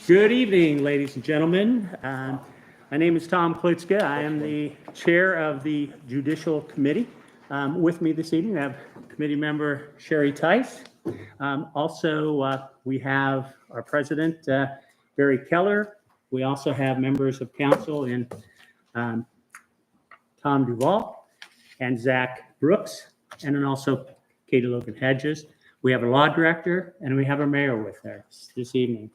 Good evening, ladies and gentlemen. My name is Tom Klitzka. I am the chair of the Judicial Committee. With me this evening, I have committee member Sherry Tice. Also, we have our president, Barry Keller. We also have members of council in Tom Duvall and Zach Brooks, and then also Katie Logan Hedges. We have a law director, and we have our mayor with us this evening.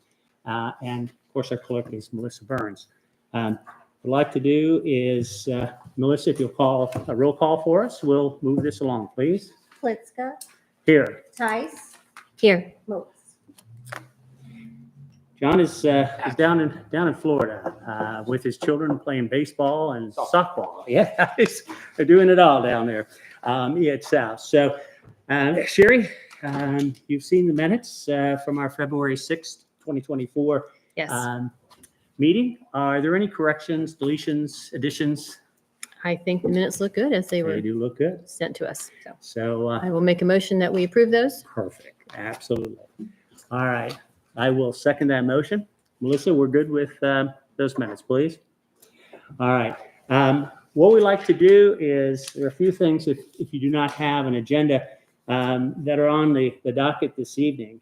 And of course, our clerk is Melissa Burns. What I'd like to do is, Melissa, if you'll call a roll call for us, we'll move this along, please. Klitzka. Here. Tice. Here. Lewis. John is down in Florida with his children playing baseball and softball. Yeah, they're doing it all down there at South. So, Sherry, you've seen the minutes from our February 6th, 2024 Yes. Meeting. Are there any corrections, deletions, additions? I think the minutes look good as they They were do look good. sent to us. So So I will make a motion that we approve those. perfect. Absolutely. All right. I will second that motion. Melissa, we're good with those minutes, please. All right. What we like to do is, there are a few things, if you do not have an agenda, that are on the docket this evening.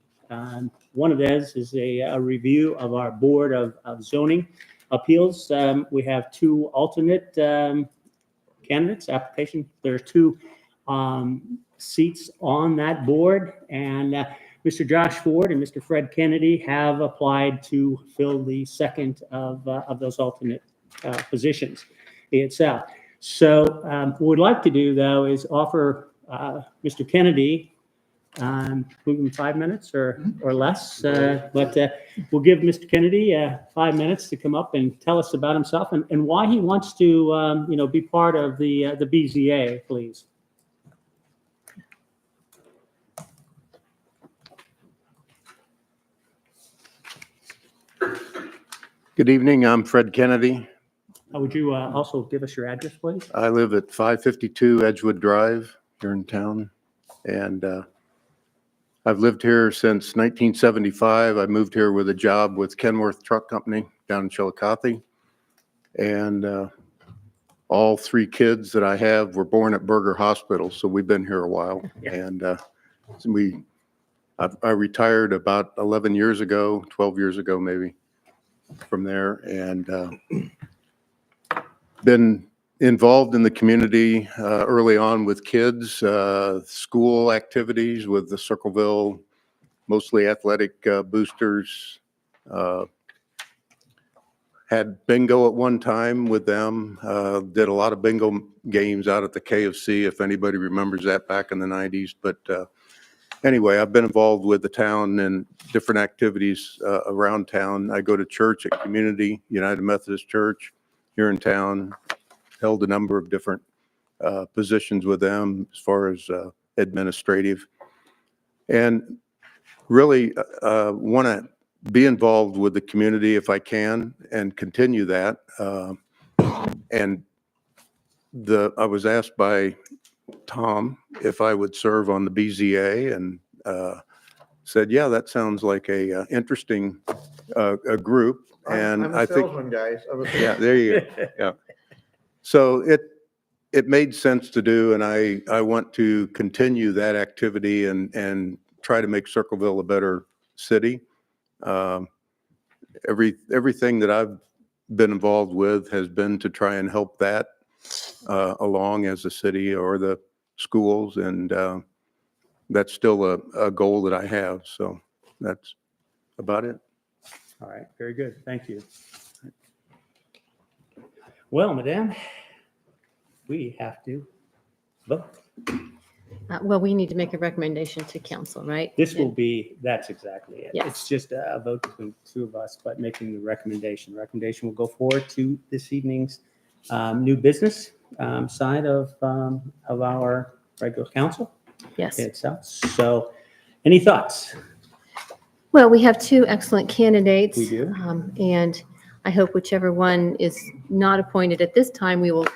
One of those is a review of our Board of Zoning Appeals. We have two alternate candidates, application. There are two seats on that board, and Mr. Josh Ford and Mr. Fred Kennedy have applied to fill the second of those alternate positions itself. So what we'd like to do, though, is offer Mr. Kennedy, move him 5 minutes or less, but we'll give Mr. Kennedy 5 minutes to come up and tell us about himself and why he wants to, be part of the BZA, please. Good evening. I'm Fred Kennedy. Would you also give us your address, please? I live at 552 Edgewood Drive here in town, and I've lived here since 1975. I moved here with a job with Kenworth Truck Company down in Chillicothe, and all three kids that I have were born at Berger Hospital, so we've been here a while. Yeah. And I retired about 11 years ago, 12 years ago maybe, from there, and been involved in the community early on with kids, school activities with the Circleville, mostly athletic boosters. Had bingo at one time with them, did a lot of bingo games out at the KFC, if anybody remembers that back in the 90s. But anyway, I've been involved with the town and different activities around town. I go to church at Community United Methodist Church here in town, held a number of different positions with them as far as administrative, and really want to be involved with the community if I can and continue that. And I was asked by Tom if I would serve on the BZA, and said, yeah, that sounds like a interesting a group. And I'm a I think, salesman, guys. yeah, there you go. Yeah. So it made sense to do, and I want to continue that activity and try to make Circleville a better city. Everything that I've been involved with has been to try and help that along as a city or the schools, and that's still a goal that I have. So that's about it. All right, very good. Thank you. Well, Madame, we have to vote. Well, we need to make a recommendation to council, right? That's exactly it. Yes. It's just a vote between two of us, but making the recommendation. Recommendation will go forward to this evening's new business side of our regular council Yes. itself. So any thoughts? Well, we have two excellent candidates. We do. And I hope whichever one is not appointed at this time, we will,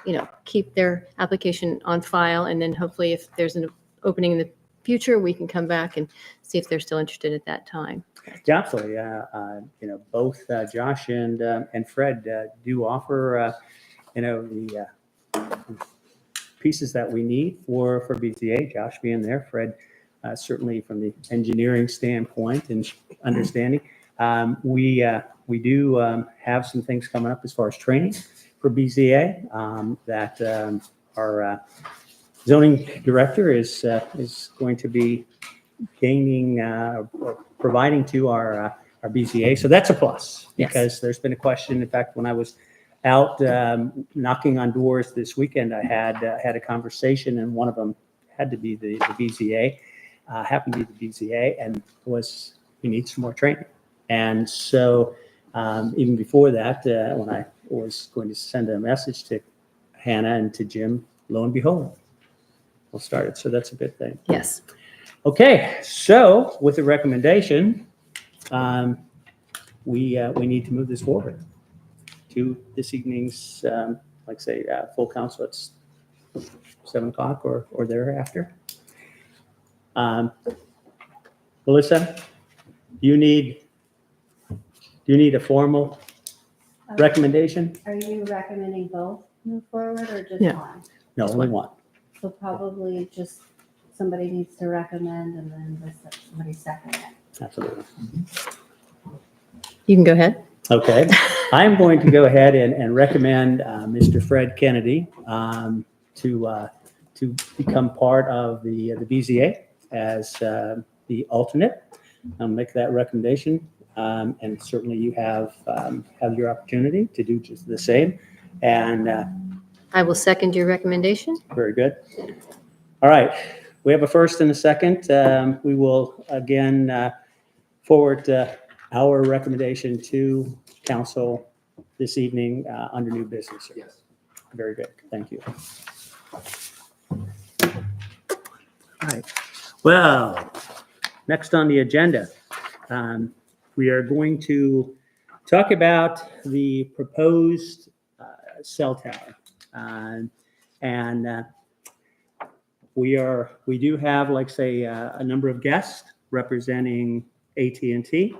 keep their application on file. And then hopefully if there's an opening in the future, we can come back and see if they're still interested at that time. Yeah, absolutely. Both Josh and Fred do offer, the pieces that we need for BZA. Josh being there, Fred certainly from the engineering standpoint and understanding. We do have some things coming up as far as training for BZA that our zoning director is going to be gaining or providing to our BZA. So that's a plus because there's been a question. In fact, when I was out knocking on doors this weekend, I had a conversation, and one of them had to be the BZA, happened to be the BZA, and was we need some more training. And so even before that, when I was going to send a message to Hannah and to Jim, lo and behold, we'll start it. So that's a good thing. Yes. Okay, so with the recommendation, we need to move this forward to this evening's, full council at 7 o'clock or thereafter. Melissa, do you need a formal recommendation? Are you recommending both move forward or just No. one? No, only one. So probably just somebody needs to recommend and then somebody second it. Absolutely. You can go ahead. Okay, I'm going to go ahead and recommend Mr. Fred Kennedy to become part of the BZA as the alternate. I'll make that recommendation, and certainly you have your opportunity to do just the same. And I will second your recommendation. very good. All right, we have a first and a second. We will again forward our recommendation to council this evening under new business. Yes. Very good. Thank you. All right. Well, next on the agenda, we are going to talk about the proposed cell tower. We do have, a number of guests representing AT&T.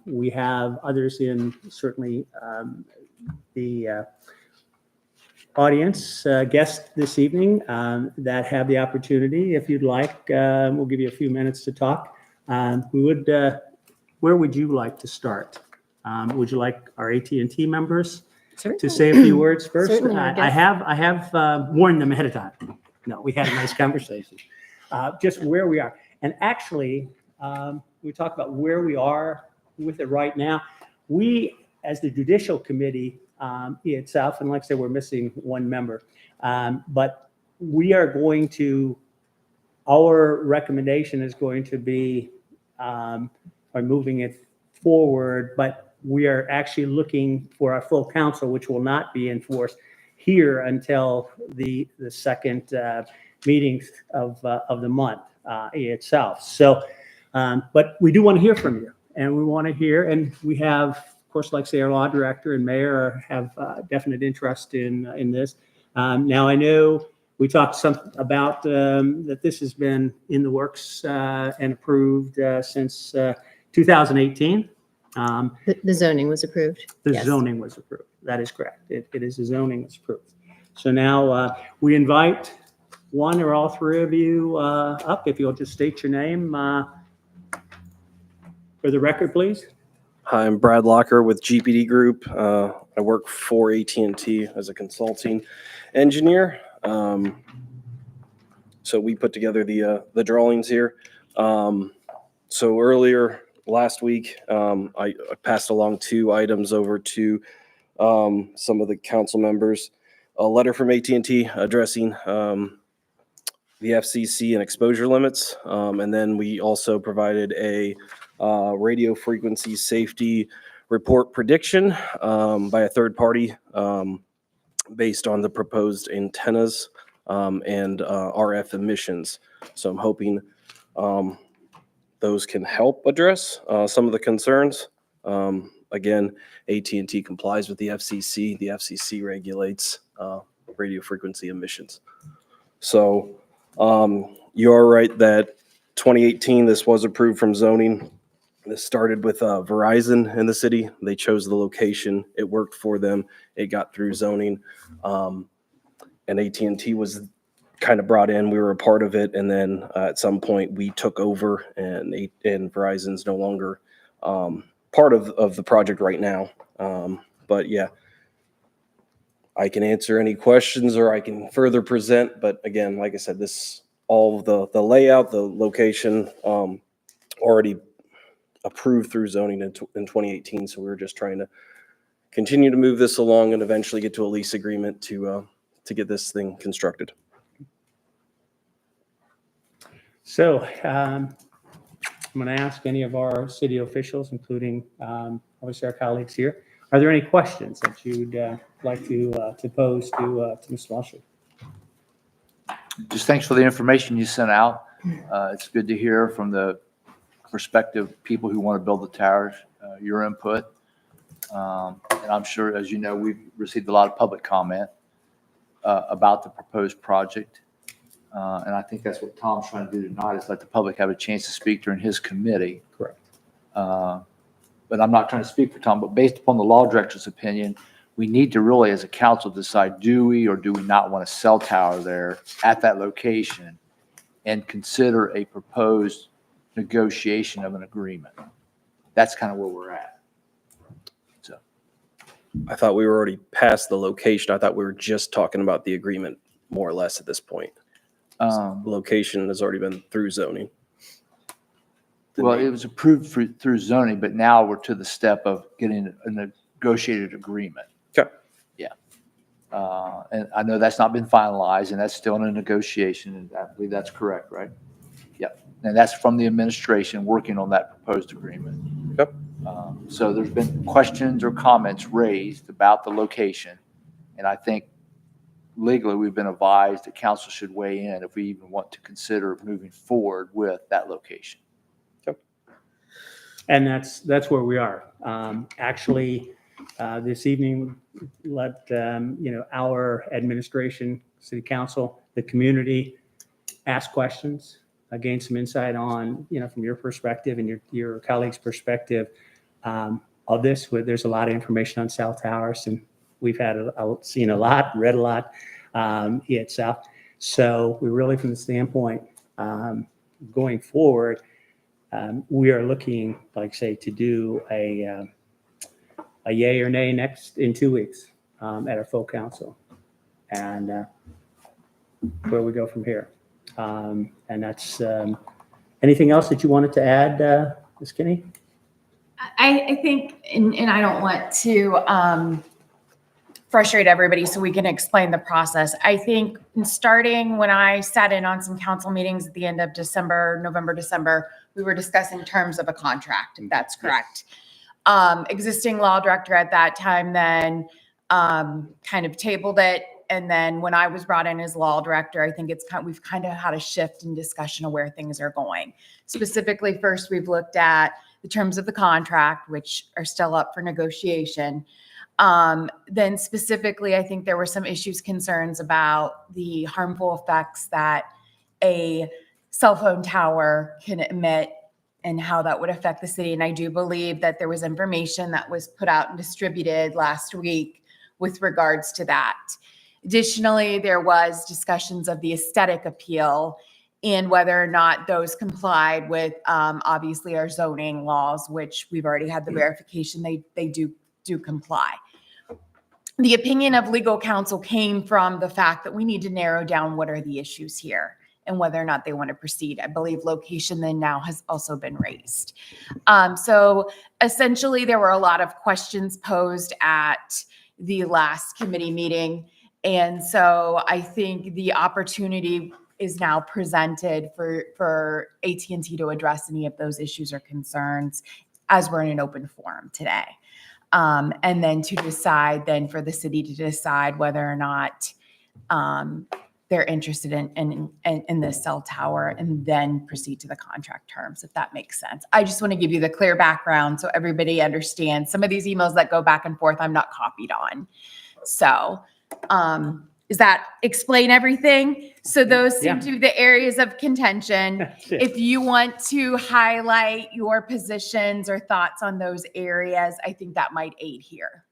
We have others in certainly the audience guests this evening that have the opportunity. If you'd like, we'll give you a few minutes to talk. Where would you like to start? Would you like our AT&T members to say a few words first? Certainly, I have warned them ahead of time. No, we had a nice conversation. Just where we are. And actually, we talk about where we are with it right now. We, as the Judicial Committee itself, and like I said, we're missing one member, but we are going to, our recommendation is going to be by moving it forward, but we are actually looking for our full council, which will not be enforced here until the second meeting of the month itself. So, but we do want to hear from you, and we want to hear, and we have, of course, like say our law director and mayor have definite interest in this. Now I know we talked about that this has been in the works and approved since 2018. The zoning was approved. The Yes. zoning was approved. That is correct. It is the zoning that's approved. So now we invite one or all three of you up. If you'll just state your name for the record, please. Hi, I'm Brad Locker with GPD Group. I work for AT&T as a consulting engineer. So we put together the drawings here. So earlier last week, I passed along 2 items over to some of the council members. A letter from AT&T addressing the FCC and exposure limits. And then we also provided a radio frequency safety report prediction by a third party based on the proposed antennas and RF emissions. So I'm hoping those can help address some of the concerns. Again, AT&T complies with the FCC. The FCC regulates radio frequency emissions. So You are right that 2018, this was approved from zoning. This started with Verizon in the city. They chose the location. It worked for them. It got through zoning. And AT&T was kind of brought in. We were a part of it. And then at some point we took over, and Verizon's no longer part of the project right now. But yeah, I can answer any questions or I can further present. But again, like I said, all of the layout, the location already approved through zoning in 2018. So we were just trying to continue to move this along and eventually get to a lease agreement to get this thing constructed. So I'm going to ask any of our city officials, including obviously our colleagues here, are there any questions that you'd like to pose to Mr. Lusher? Just thanks for the information you sent out. It's good to hear from the prospective people who want to build the towers, your input. And I'm sure, as you know, we've received a lot of public comment about the proposed project. And I think that's what Tom's trying to do tonight, is let the public have a chance to speak during his committee. Correct. But I'm not trying to speak for Tom, but based upon the law director's opinion, we need to really, as a council, decide, do we or do we not want a cell tower there at that location, and consider a proposed negotiation of an agreement. That's kind of where we're at. So I thought we were already past the location. I thought we were just talking about the agreement more or less at this point. The location has already been through zoning. well, it was approved through zoning, but now we're to the step of getting a negotiated agreement. Okay. Yeah. And I know that's not been finalized, and that's still in a negotiation, and I believe that's correct, right? Yep. And that's from the administration working on that proposed agreement. Yep. So there's been questions or comments raised about the location, and I think legally we've been advised that council should weigh in if we even want to consider moving forward with that location. And that's where we are. Actually, this evening, let our administration, city council, the community ask questions, gain some insight on, from your perspective and your colleagues' perspective of this. There's a lot of information on cell towers, and we've seen a lot, read a lot itself. So we really, from the standpoint going forward, we are looking, like say, to do a yay or nay in 2 weeks at our full council, and where we go from here. And that's anything else that you wanted to add, Ms. Kinney? I think, and I don't want to frustrate everybody, so we can explain the process. I think starting when I sat in on some council meetings at the end of December, November, December, we were discussing terms of a contract, if that's correct. Existing law director at that time then kind of tabled it. And then when I was brought in as law director, I think we've kind of had a shift in discussion of where things are going. Specifically, first, we've looked at the terms of the contract, which are still up for negotiation. Then specifically, I think there were some concerns about the harmful effects that a cell phone tower can emit and how that would affect the city. And I do believe that there was information that was put out and distributed last week with regards to that. Additionally, there was discussions of the aesthetic appeal and whether or not those complied with obviously our zoning laws, which we've already had the verification they do comply. The opinion of legal counsel came from the fact that we need to narrow down what are the issues here and whether or not they want to proceed. I believe location then now has also been raised. So essentially, there were a lot of questions posed at the last committee meeting. And so I think the opportunity is now presented for AT&T to address any of those issues or concerns as we're in an open forum today. And then to decide, then for the city to decide whether or not they're interested in this cell tower, and then proceed to the contract terms, if that makes sense. I just want to give you the clear background so everybody understands. Some of these emails that go back and forth, I'm not copied on. So Does that explain everything? So those seem Yeah. to be the areas of contention. That's it. If you want to highlight your positions or thoughts on those areas, I think that might aid here.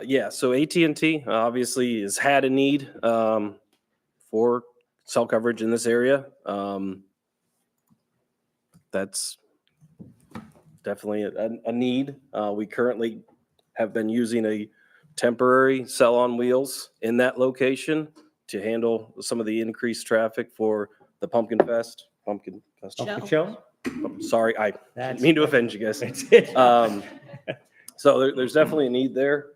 Yeah, so AT&T obviously has had a need for cell coverage in this area. That's definitely a need. We currently have been using a temporary cell on wheels in that location to handle some of the increased traffic for the Pumpkin Festival. Oh, Show? Sorry, I didn't That's- mean to offend you guys. That's it. So there's definitely a need there.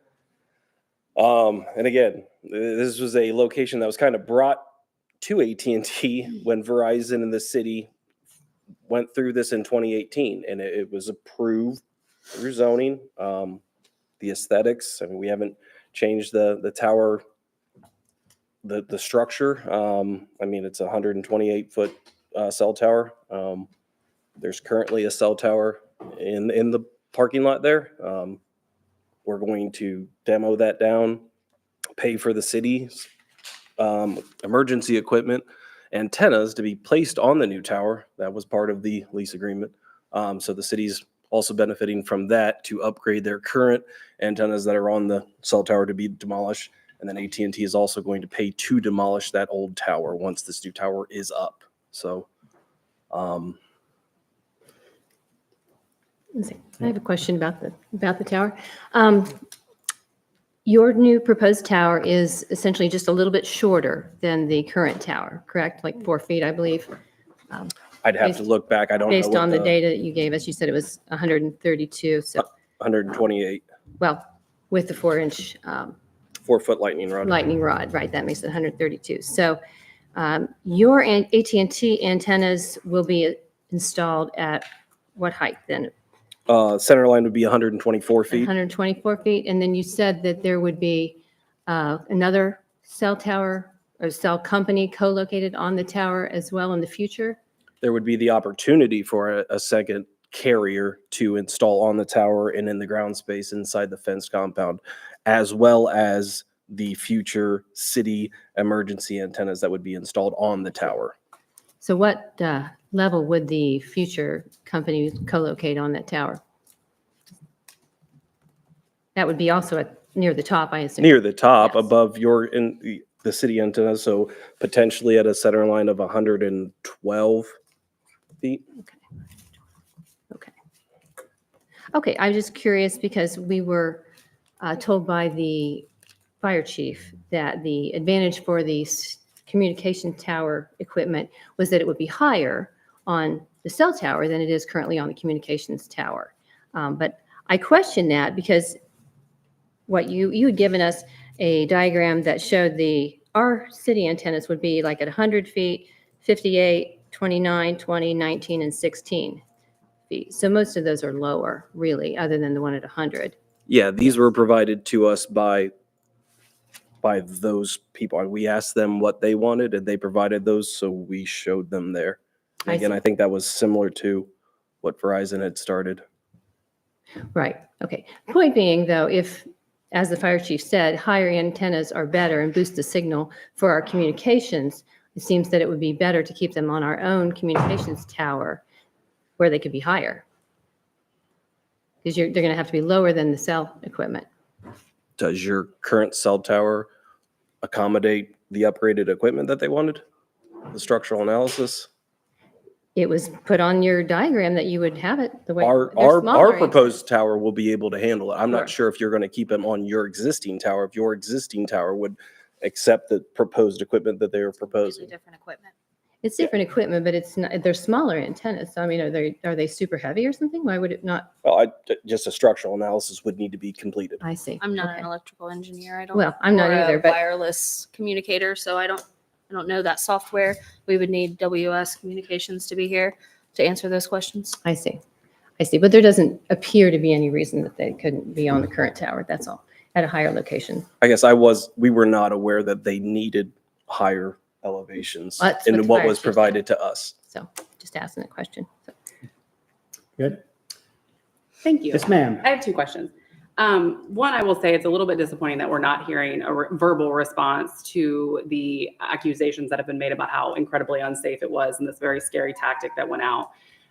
And again, this was a location that was kind of brought to AT&T when Verizon in the city went through this in 2018, and it was approved through zoning. The aesthetics, I mean, we haven't changed the tower, the structure. I mean, it's a 128-foot cell tower. There's currently a cell tower in the parking lot there. We're going to demo that down, pay for the city's emergency equipment, antennas to be placed on the new tower. That was part of the lease agreement. So the city's also benefiting from that to upgrade their current antennas that are on the cell tower to be demolished. And then AT&T is also going to pay to demolish that old tower once this new tower is up. So, I have a question about the tower. Your new proposed tower is essentially just a little bit shorter than the current tower, correct? Like 4 feet, I believe. I'd have to look back. I don't know. Based what on the data that you gave us, you said it was 132. So, 128, well, with the 4-inch 4-foot lightning rod. lightning rod, right? That makes it 132. So, your AT&T antennas will be installed at what height then? Center line would be 124 feet. 124 feet, and then you said that there would be another cell tower or cell company co-located on the tower as well in the future? There would be the opportunity for a second carrier to install on the tower and in the ground space inside the fenced compound, as well as the future city emergency antennas that would be installed on the tower. So what level would the future company co-locate on that tower? That would be also near the top, I assume. Near the top, Yes. above the city antenna, so potentially at a center line of 112 feet. Okay. Okay, I'm just curious because we were told by the fire chief that the advantage for the communication tower equipment was that it would be higher on the cell tower than it is currently on the communications tower. But I question that because what you had given us a diagram that showed our city antennas would be like at 100 feet, 58, 29, 20, 19, and 16 feet. So most of those are lower, really, other than the one at 100. Yeah, these were provided to us by those people. We asked them what they wanted, and they provided those, so we showed them there. And I again, see. I think that was similar to what Verizon had started. Right, okay. Point being, though, if, as the fire chief said, higher antennas are better and boost the signal for our communications, it seems that it would be better to keep them on our own communications tower where they could be higher. Because they're going to have to be lower than the cell equipment. Does your current cell tower accommodate the upgraded equipment that they wanted? The structural analysis? It was put on your diagram that you would have it the way. Our they're smaller proposed tower will be able to handle it. I'm Sure. not sure if you're going to keep them on your existing tower, if your existing tower would accept the proposed equipment that they are proposing. Different equipment. It's different equipment, but it's not, they're smaller antennas. So, I mean, are they super heavy or something? Why would it not? Well, just a structural analysis would need to be completed. I see. I'm not Okay. an electrical engineer. I don't. Well, I'm not or a either, but- wireless communicator, so I don't know that software. We would need WS Communications to be here to answer those questions. I see. I see. But there doesn't appear to be any reason that they couldn't be on the current tower. That's all, at a higher location. I guess we were not aware that they needed higher elevations That's what in the what fire was chief provided to us. So just asking that question. So, Good. Thank you. Yes, ma'am. I have two questions. One, I will say it's a little bit disappointing that we're not hearing a verbal response to the accusations that have been made about how incredibly unsafe it was and this very scary tactic that went out.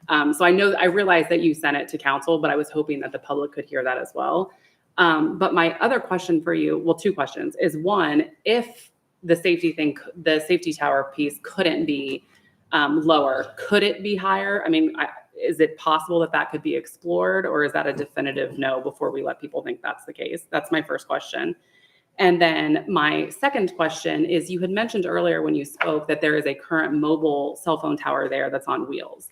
So I realize that you sent it to council, but I was hoping that the public could hear that as well. But my other question for you, well, two questions, is one, if the safety tower piece couldn't be lower, could it be higher? I mean, is it possible that that could be explored, or is that a definitive no before we let people think that's the case? That's my first question. And then my second question is, you had mentioned earlier when you spoke that there is a current mobile cell phone tower there that's on wheels.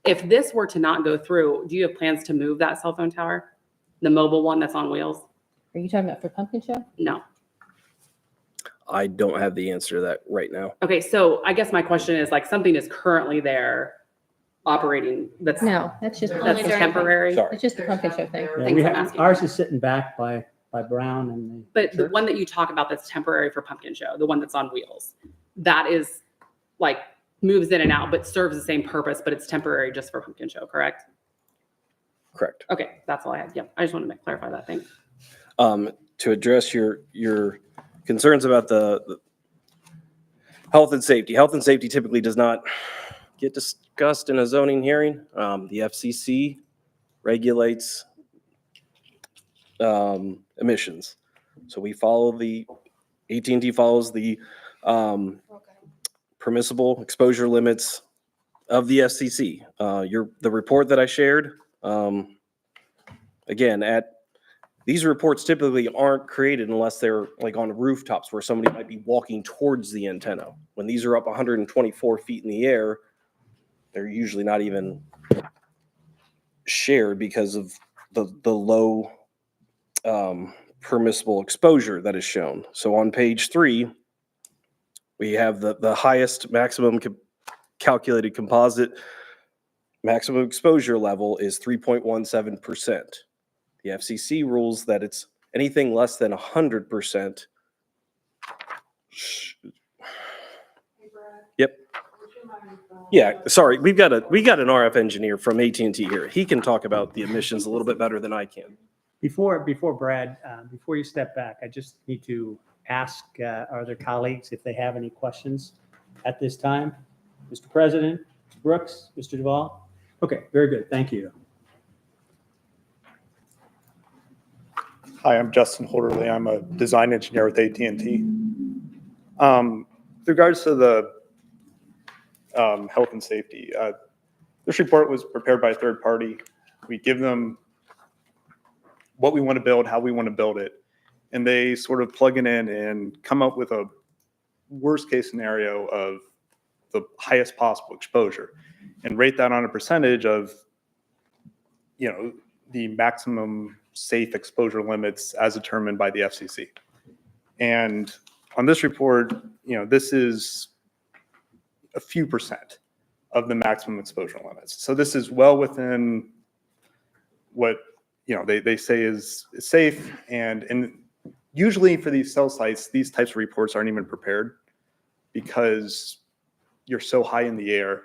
If this were to not go through, do you have plans to move that cell phone tower? The mobile one that's on wheels? Are you talking about for Pumpkin Show? No. I don't have the answer to that right now. Okay, so I guess my question is, like, something is currently there operating that's No, that's just, that's temporary. Sorry. it's just the Pumpkin Show thing. Yeah, Thanks, we I'm have, asking. ours is sitting back by Brown and the. But the church. one that you talk about that's temporary for Pumpkin Show, the one that's on wheels, that is like moves in and out, but serves the same purpose, but it's temporary just for Pumpkin Show, correct? Correct. Okay, that's all I had. Yep, I just wanted to clarify that. Thanks. To address your concerns about the health and safety. Health and safety typically does not get discussed in a zoning hearing. The FCC regulates emissions. So we follow AT&T follows the permissible exposure limits of the FCC. The report that I shared, again, these reports typically aren't created unless they're like on rooftops where somebody might be walking towards the antenna. When these are up 124 feet in the air, they're usually not even shared because of the low permissible exposure that is shown. So on page 3, we have the highest maximum calculated composite maximum exposure level is 3.17%. The FCC rules that it's anything less than 100%. Yep. Yeah, sorry, we got an RF engineer from AT&T here. He can talk about the emissions a little bit better than I can. Before Brad, before you step back, I just need to ask our other colleagues if they have any questions at this time. Mr. President, Mr. Brooks, Mr. Duvall? Okay, very good. Thank you. Hi, I'm Justin Holderly. I'm a design engineer with AT&T. With regards to the health and safety, this report was prepared by a third party. We give them what we want to build, how we want to build it, and they sort of plug it in and come up with a worst case scenario of the highest possible exposure and rate that on a percentage of, the maximum safe exposure limits as determined by the FCC. And on this report, this is a few percent of the maximum exposure limits. So this is well within what they say is safe. And usually for these cell sites, these types of reports aren't even prepared because you're so high in the air.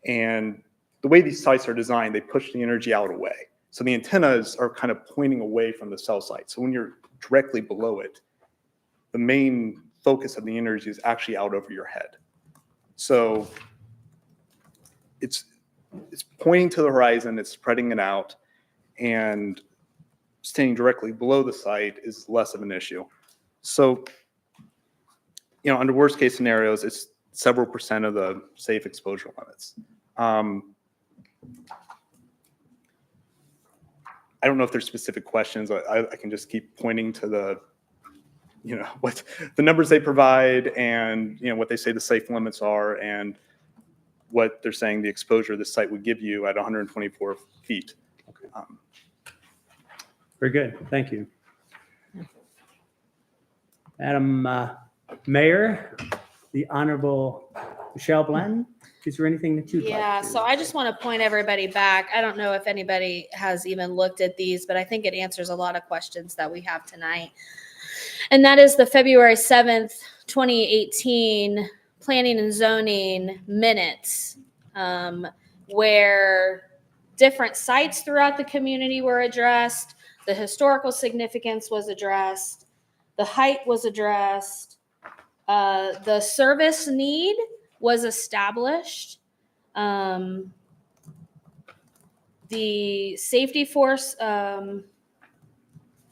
And the way these sites are designed, they push the energy out away. So the antennas are kind of pointing away from the cell site. So when you're directly below it, the main focus of the energy is actually out over your head. So it's pointing to the horizon, it's spreading it out, and staying directly below the site is less of an issue. So, under worst case scenarios, it's several percent of the safe exposure limits. I don't know if there's specific questions. I can just keep pointing to the, what the numbers they provide and, what they say the safe limits are and what they're saying the exposure the site would give you at 124 feet. Okay. Very good. Thank you. Madam Mayor, the Honorable Michelle Blanton, is there anything that you'd like to? Yeah, so I just want to point everybody back. I don't know if anybody has even looked at these, but I think it answers a lot of questions that we have tonight. And that is the February 7th, 2018 Planning and Zoning minutes, where different sites throughout the community were addressed. The historical significance was addressed. The height was addressed. The service need was established. The safety force, yeah,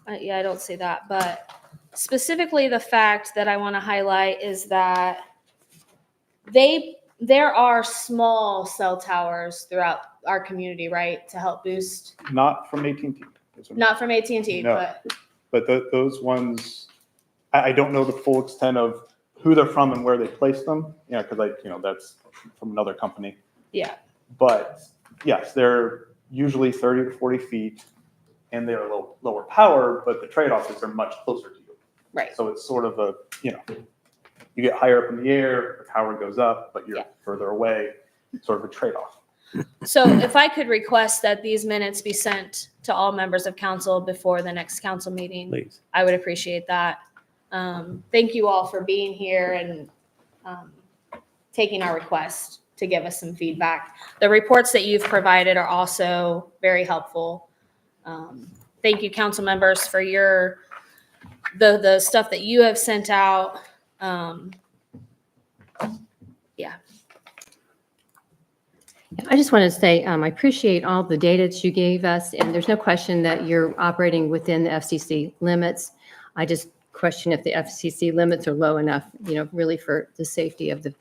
I don't see that, but specifically the fact that I want to highlight is that there are small cell towers throughout our community, right, to help boost, Not from AT&T. not from AT&T, No. but Those ones, I don't know the full extent of who they're from and where they placed them. Yeah, because that's from another company. yeah, But yes, they're usually 30 to 40 feet, and they're a little lower power, but the trade-off is they're much closer to you. right. So it's sort of a, you get higher up in the air, the power goes up, but you're Yeah. further away, sort of a trade-off. So if I could request that these minutes be sent to all members of council before the next council meeting, Please. I would appreciate that. Thank you all for being here and taking our request to give us some feedback. The reports that you've provided are also very helpful. Thank you, council members, for the stuff that you have sent out. Yeah. I just want to say, I appreciate all the data that you gave us, and there's no question that you're operating within the FCC limits. I just question if the FCC limits are low enough, really for the safety of the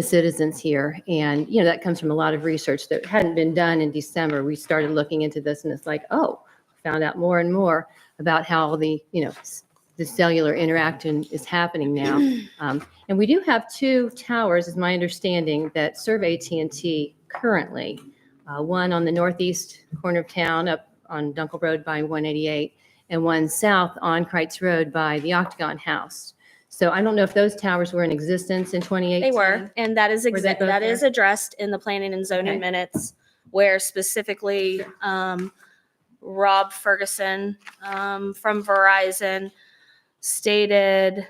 citizens here. And, that comes from a lot of research that hadn't been done in December. We started looking into this, and it's like, found out more and more about how the cellular interaction is happening now. And we do have 2 towers, is my understanding, that serve AT&T currently. One on the northeast corner of town up on Dunkel Road by 188, and one south on Kreitz Road by the Octagon House. So I don't know if those towers were in existence in 2018. They were, and that is Were they both that is there? addressed in the planning and zoning Okay. minutes, where specifically Rob Ferguson from Verizon stated,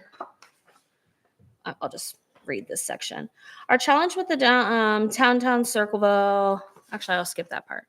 I'll just read this section. Our challenge with the Town Circleville, actually I'll skip that part.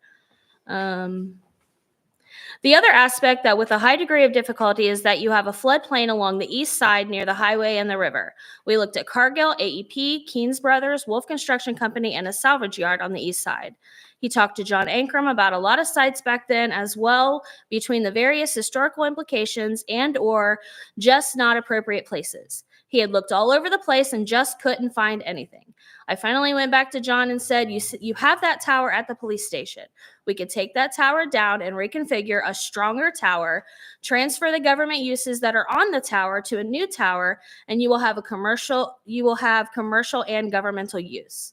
The other aspect that with a high degree of difficulty is that you have a floodplain along the east side near the highway and the river. We looked at Cargill, AEP, Keenes Brothers, Wolf Construction Company, and a salvage yard on the east side. He talked to John Ankrum about a lot of sites back then as well, between the various historical implications and or just not appropriate places. He had looked all over the place and just couldn't find anything. I finally went back to John and said, you have that tower at the police station. We could take that tower down and reconfigure a stronger tower, transfer the government uses that are on the tower to a new tower, and you will have commercial and governmental use.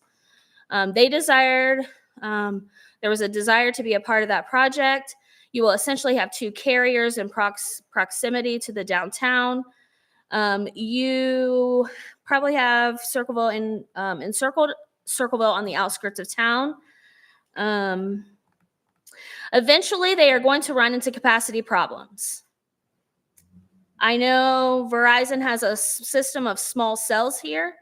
There was a desire to be a part of that project. You will essentially have 2 carriers in proximity to the downtown. You probably have Circleville Circleville on the outskirts of town. Eventually, they are going to run into capacity problems. I know Verizon has a system of small cells here.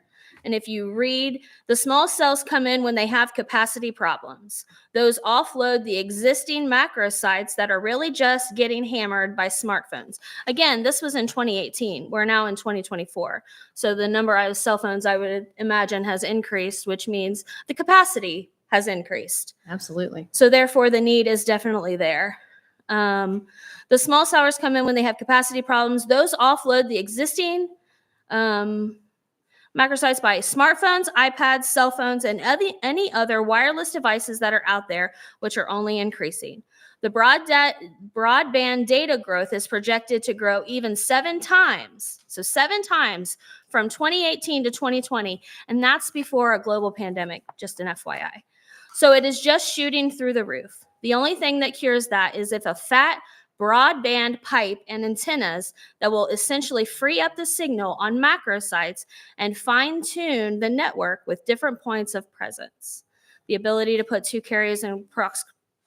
And if you read, the small cells come in when they have capacity problems. Those offload the existing macro sites that are really just getting hammered by smartphones. Again, this was in 2018. We're now in 2024. So the number of cell phones, I would imagine, has increased, which means the capacity has increased. Absolutely. So therefore, the need is definitely there. The small towers come in when they have capacity problems. Those offload the existing microsites by smartphones, iPads, cell phones, and any other wireless devices that are out there, which are only increasing. The broadband data growth is projected to grow even 7 times. So 7 times from 2018 to 2020. And that's before a global pandemic, just an FYI. So it is just shooting through the roof. The only thing that cures that is if a fat broadband pipe and antennas that will essentially free up the signal on macro sites and fine-tune the network with different points of presence. The ability to put 2 carriers in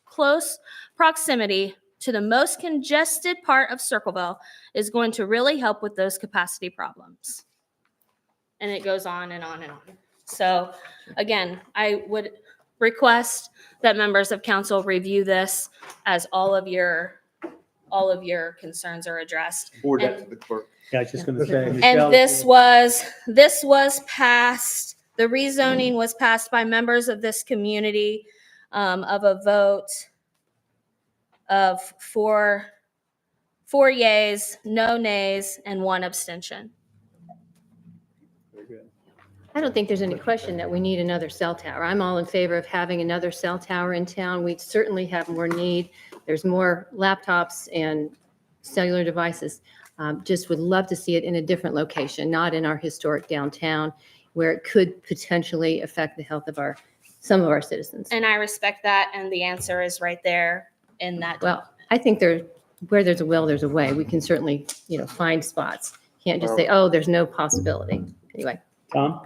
close proximity to the most congested part of Circleville is going to really help with those capacity problems. And it goes on and on and on. So again, I would request that members of council review this as all of your all of your concerns are addressed. Forward that And- to the clerk. Yeah, I was just gonna say. Michelle, And this was passed, the rezoning was passed by members of this community, of a vote of four yays, no nays, and 1 abstention. Very good. I don't think there's any question that we need another cell tower. I'm all in favor of having another cell tower in town. We certainly have more need. There's more laptops and cellular devices. Just would love to see it in a different location, not in our historic downtown, where it could potentially affect the health of some of our citizens. And I respect that, and the answer is right there in that. Well, I think where there's a will, there's a way. We can certainly, find spots. Can't just say, oh, there's no possibility. Anyway. Tom?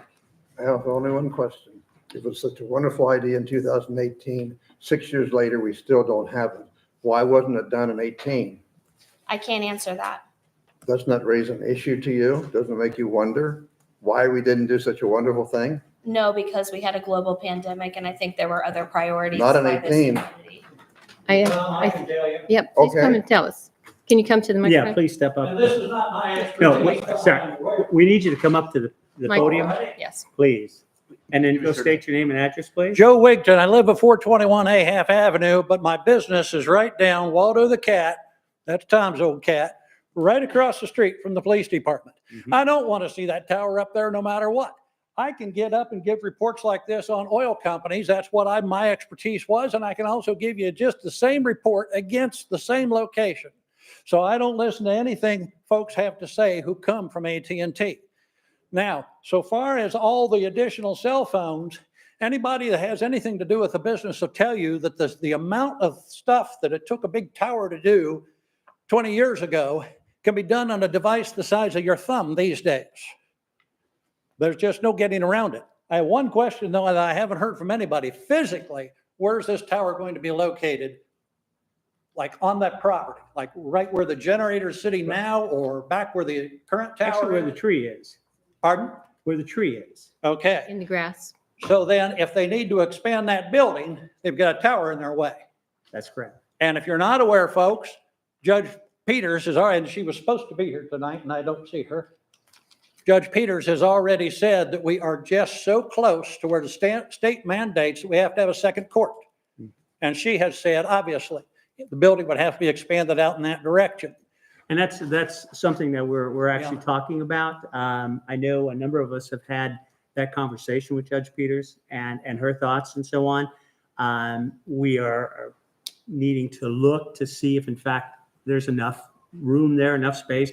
I have only one question. It was such a wonderful idea in 2018. 6 years later, we still don't have it. Why wasn't it done in 18? I can't answer that. Doesn't that raise an issue to you? Doesn't it make you wonder why we didn't do such a wonderful thing? No, because we had a global pandemic, and I think there were other priorities. Not in by this 18. community. I can tell you. Yep, please come Okay. and tell us. Can you come to the Yeah, microphone? please step up. And this is not my expertise. No, wait, sorry. We need you to come up to the podium, Yes. please. And then go state your name and address, please. Joe Wigton, I live at 421A Half Avenue, but my business is right down Waldo the cat, that's Tom's old cat, right across the street from the police department. Mhm. I don't want to see that tower up there no matter what. I can get up and give reports like this on oil companies. That's what my expertise was. And I can also give you just the same report against the same location. So I don't listen to anything folks have to say who come from AT&T. Now, so far as all the additional cell phones, anybody that has anything to do with the business will tell you that the amount of stuff that it took a big tower to do 20 years ago can be done on a device the size of your thumb these days. There's just no getting around it. I have one question, though, that I haven't heard from anybody. Physically, where's this tower going to be located? Like on that property, like right where the generator is sitting now, or back where the current tower Actually, where the is? tree is, Pardon? where the tree is. Okay. In the grass. So then if they need to expand that building, they've got a tower in their way. That's correct. And if you're not aware, folks, Judge Peters is already, and she was supposed to be here tonight, and I don't see her. Judge Peters has already said that we are just so close to where the state mandates that we have to have a second court. And she has said, obviously, the building would have to be expanded out in that direction. And that's something that we're actually talking about. I know a number of us have had that conversation with Judge Peters and her thoughts and so on. We are needing to look to see if in fact there's enough room there, enough space,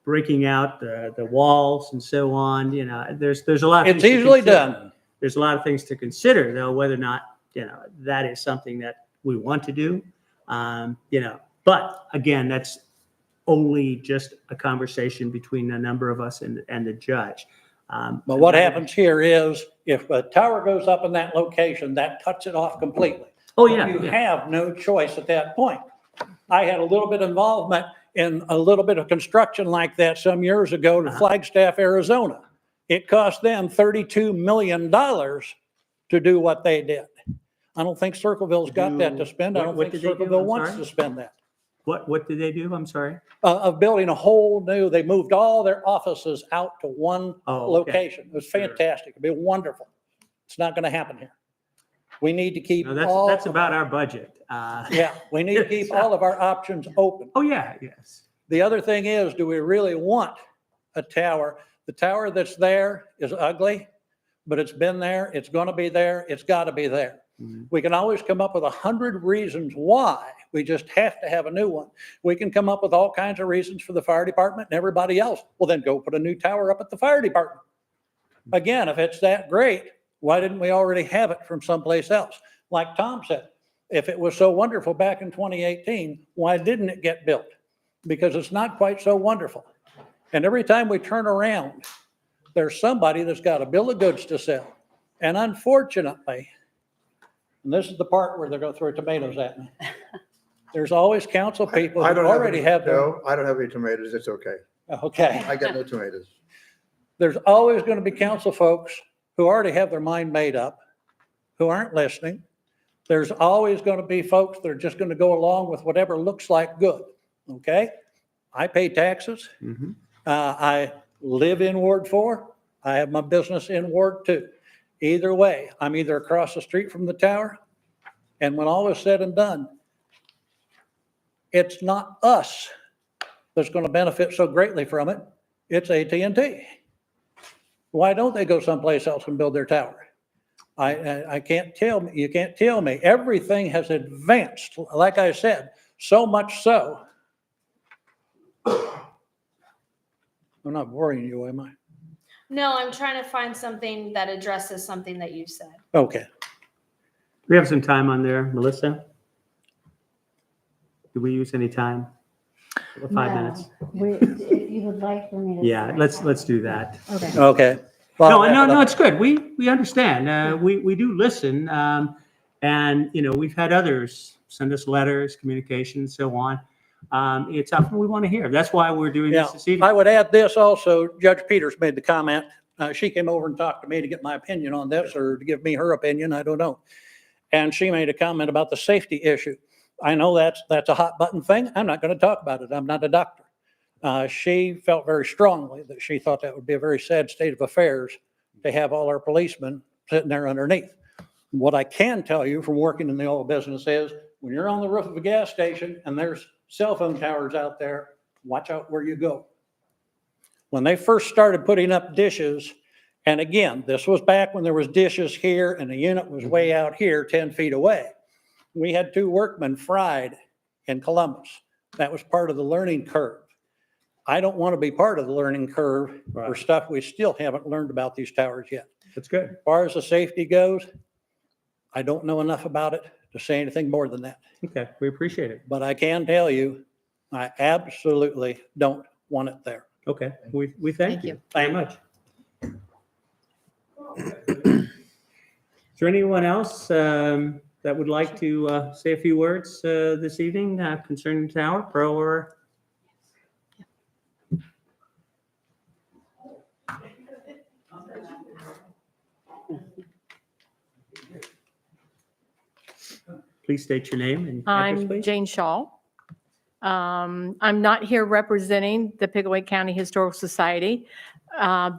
breaking out the walls and so on. There's a lot of It's things to easily consider. done. There's a lot of things to consider, though, whether or not, that is something that we want to do. But again, that's only just a conversation between a number of us and the judge. But what happens here is if a tower goes up in that location, that cuts it off completely. Oh, yeah. You yeah. have no choice at that point. I had a little bit of involvement in a little bit of construction like that some years ago to Flagstaff, Arizona. It cost them $32 million to do what they did. I don't think Circleville's got that to spend. I don't What think did they do? Circleville I'm wants sorry? to spend that. What did they do? I'm sorry. Of building a whole new, they moved all their offices out to one Oh, okay. location. It was Sure. fantastic. It'd be wonderful. It's not going to happen here. We need to keep No, all. that's about our budget. Yeah, we need to keep all of our options open. Oh, yeah, yes. The other thing is, do we really want a tower? The tower that's there is ugly, but it's been there, it's going to be there, it's got to be there. Mhm. We can always come up with 100 reasons why. We just have to have a new one. We can come up with all kinds of reasons for the fire department and everybody else. Well, then go put a new tower up at the fire department. Again, if it's that great, why didn't we already have it from someplace else? Like Tom said, if it was so wonderful back in 2018, why didn't it get built? Because it's not quite so wonderful. And every time we turn around, there's somebody that's got a bill of goods to sell. And unfortunately, and this is the part where they're going to throw tomatoes at me. There's always council people I who don't have already any- have their, No, I don't have any tomatoes. It's okay. okay. I got no tomatoes. There's always going to be council folks who already have their mind made up, who aren't listening, There's always going to be folks that are just going to go along with whatever looks like good, okay? I pay taxes. Mhm. I live in Ward 4. I have my business in Ward 2. Either way, I'm either across the street from the tower, and when all is said and done, it's not us that's going to benefit so greatly from it. It's AT&T. Why don't they go someplace else and build their tower? I can't tell me, you can't tell me. Everything has advanced, like I said, so much so. I'm not worrying you, am I? No, I'm trying to find something that addresses something that you said. Okay. We have some time on there, Melissa? Do we use any time? 5 No. minutes? If you would like for me to. Yeah, let's do that. Okay. Okay. No, it's good. We understand. We do listen. And, we've had others send us letters, communications, so on. It's something we want to hear. That's why we're doing Yeah, this evening. I would add this also, Judge Peters made the comment, she came over and talked to me to get my opinion on this, or to give me her opinion, I don't know. And she made a comment about the safety issue. I know that's a hot button thing. I'm not going to talk about it. I'm not a doctor. She felt very strongly that she thought that would be a very sad state of affairs to have all our policemen sitting there underneath. What I can tell you from working in the oil business is when you're on the roof of a gas station and there's cell phone towers out there, watch out where you go. When they first started putting up dishes, and again, this was back when there was dishes here and the unit was way out here 10 feet away. We had 2 workmen fried in Columbus. That was part of the learning curve. I don't want to be part of the learning curve for stuff we still haven't learned about these towers yet. That's good. As far as the safety goes, I don't know enough about it to say anything more than that. Okay, we appreciate it. But I can tell you, I absolutely don't want it there. Okay, we thank you very much. Is there anyone else that would like to say a few words this evening concerning the tower, pro or? Please state your name and address, I'm please. Jane Shaw. I'm not here representing the Pickaway County Historical Society.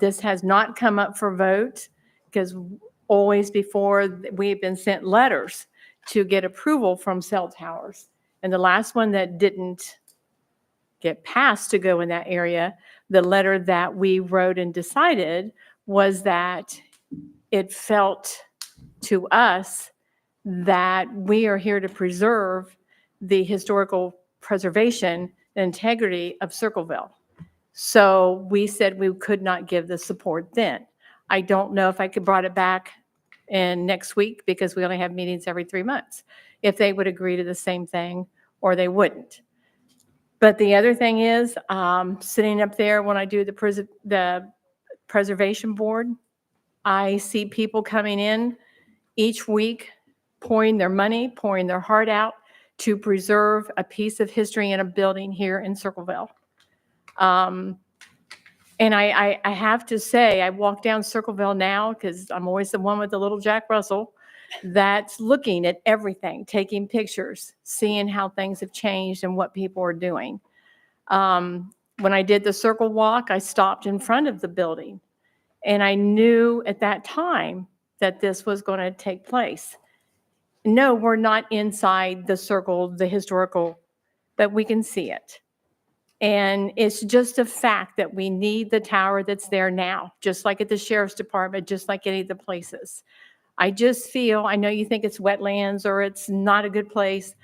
This has not come up for vote because always before we've been sent letters to get approval from cell towers. And the last one that didn't get passed to go in that area, the letter that we wrote and decided was that it felt to us that we are here to preserve the historical preservation and integrity of Circleville. So we said we could not give the support then. I don't know if I could brought it back in next week because we only have meetings every 3 months, if they would agree to the same thing or they wouldn't. But the other thing is, sitting up there when I do the preservation board, I see people coming in each week, pouring their money, pouring their heart out to preserve a piece of history in a building here in Circleville. And I have to say, I walk down Circleville now because I'm always the one with the little Jack Russell that's looking at everything, taking pictures, seeing how things have changed and what people are doing. When I did the circle walk, I stopped in front of the building. And I knew at that time that this was going to take place. No, we're not inside the circle, the historical, but we can see it. And it's just a fact that we need the tower that's there now, just like at the sheriff's department, just like any of the places. I just feel, I know you think it's wetlands or it's not a good place.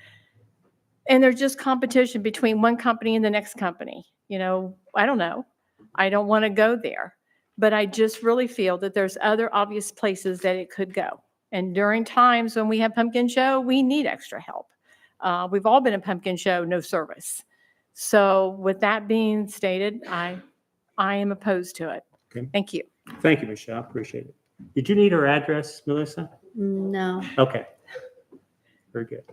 And there's just competition between one company and the next company. I don't know. I don't want to go there. But I just really feel that there's other obvious places that it could go. And during times when we have pumpkin show, we need extra help. We've all been in pumpkin show, no service. So with that being stated, I am opposed to it. Okay. Thank you. Thank you, Michelle. Appreciate it. Did you need her address, Melissa? No. Okay. Very good.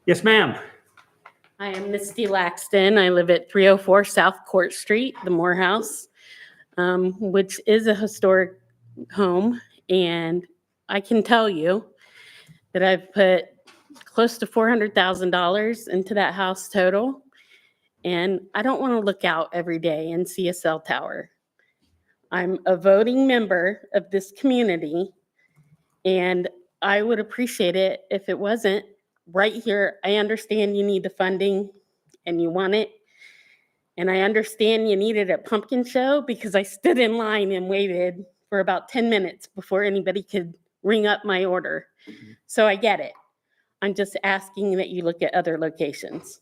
Yes, ma'am. I am Misty Laxton. I live at 304 South Court Street, the Moore House, which is a historic home. And I can tell you that I've put close to $400,000 into that house total. And I don't want to look out every day and see a cell tower. I'm a voting member of this community, and I would appreciate it if it wasn't right here. I understand you need the funding and you want it. And I understand you need it at Pumpkin Show because I stood in line and waited for about 10 minutes before anybody could ring up my order. So I get it. I'm just asking that you look at other locations.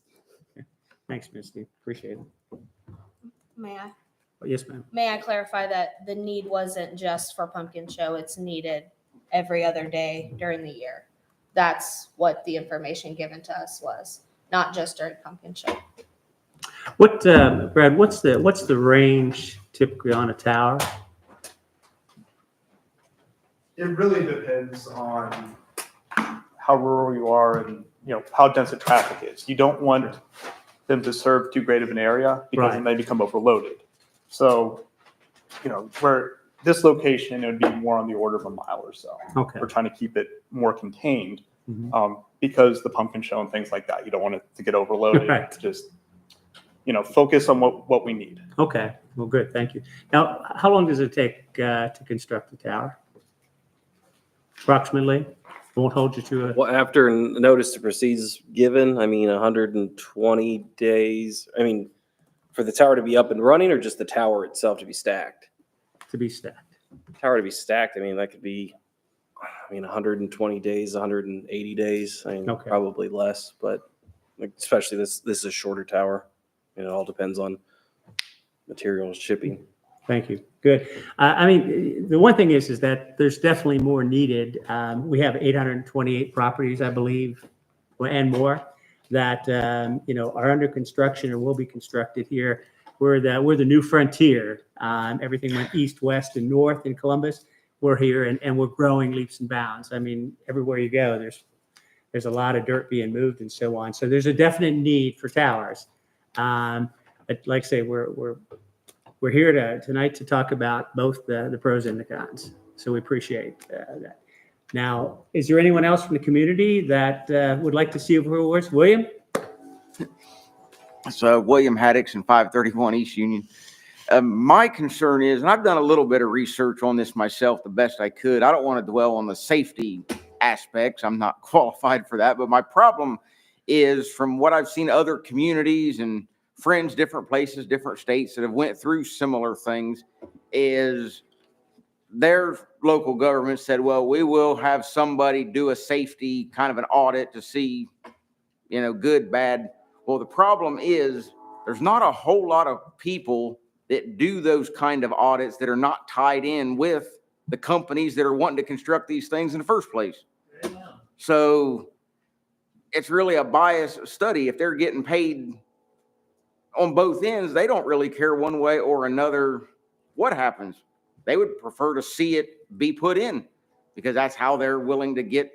Thanks, Misty. Appreciate it. May I? Yes, ma'am. May I clarify that the need wasn't just for Pumpkin Show, it's needed every other day during the year. That's what the information given to us was, not just during Pumpkin Show. What, Brad, what's the range typically on a tower? It really depends on how rural you are and, how dense the traffic is. You don't want them to serve too great of an area because then they become overloaded. So, where this location, it would be more on the order of a mile or so. Okay. We're trying to keep it more contained Mhm. because the Pumpkin Show and things like that, you don't want it to get overloaded. Right. Just, focus on what we need. Okay. Well, good. Thank you. Now, how long does it take to construct the tower? Approximately? I won't hold you to a. Well, after notice to proceed is given, 120 days, for the tower to be up and running or just the tower itself to be stacked? To be stacked. Tower to be stacked, that could be, 120 days, 180 days. Okay. Probably less, but especially this is a shorter tower. It all depends on materials, shipping. Thank you. Good. The one thing is that there's definitely more needed. We have 828 properties, I believe, and more that, are under construction or will be constructed here. We're the new frontier. Everything went east, west, and north in Columbus. We're here and we're growing leaps and bounds. Everywhere you go, there's a lot of dirt being moved and so on. So there's a definite need for towers. But like I say, we're here tonight to talk about both the pros and the cons. So we appreciate that. Now, is there anyone else from the community that would like to see a few words? William? So William Haddix and 531 East Union. My concern is, and I've done a little bit of research on this myself the best I could. I don't want to dwell on the safety aspects. I'm not qualified for that. But my problem is, from what I've seen other communities and friends, different places, different states that have went through similar things, is their local government said, well, we will have somebody do a safety kind of an audit to see, good, bad. Well, the problem is there's not a whole lot of people that do those kind of audits that are not tied in with the companies that are wanting to construct these things in the first place. So it's really a biased study. If they're getting paid on both ends, they don't really care one way or another what happens. They would prefer to see it be put in because that's how they're willing to get,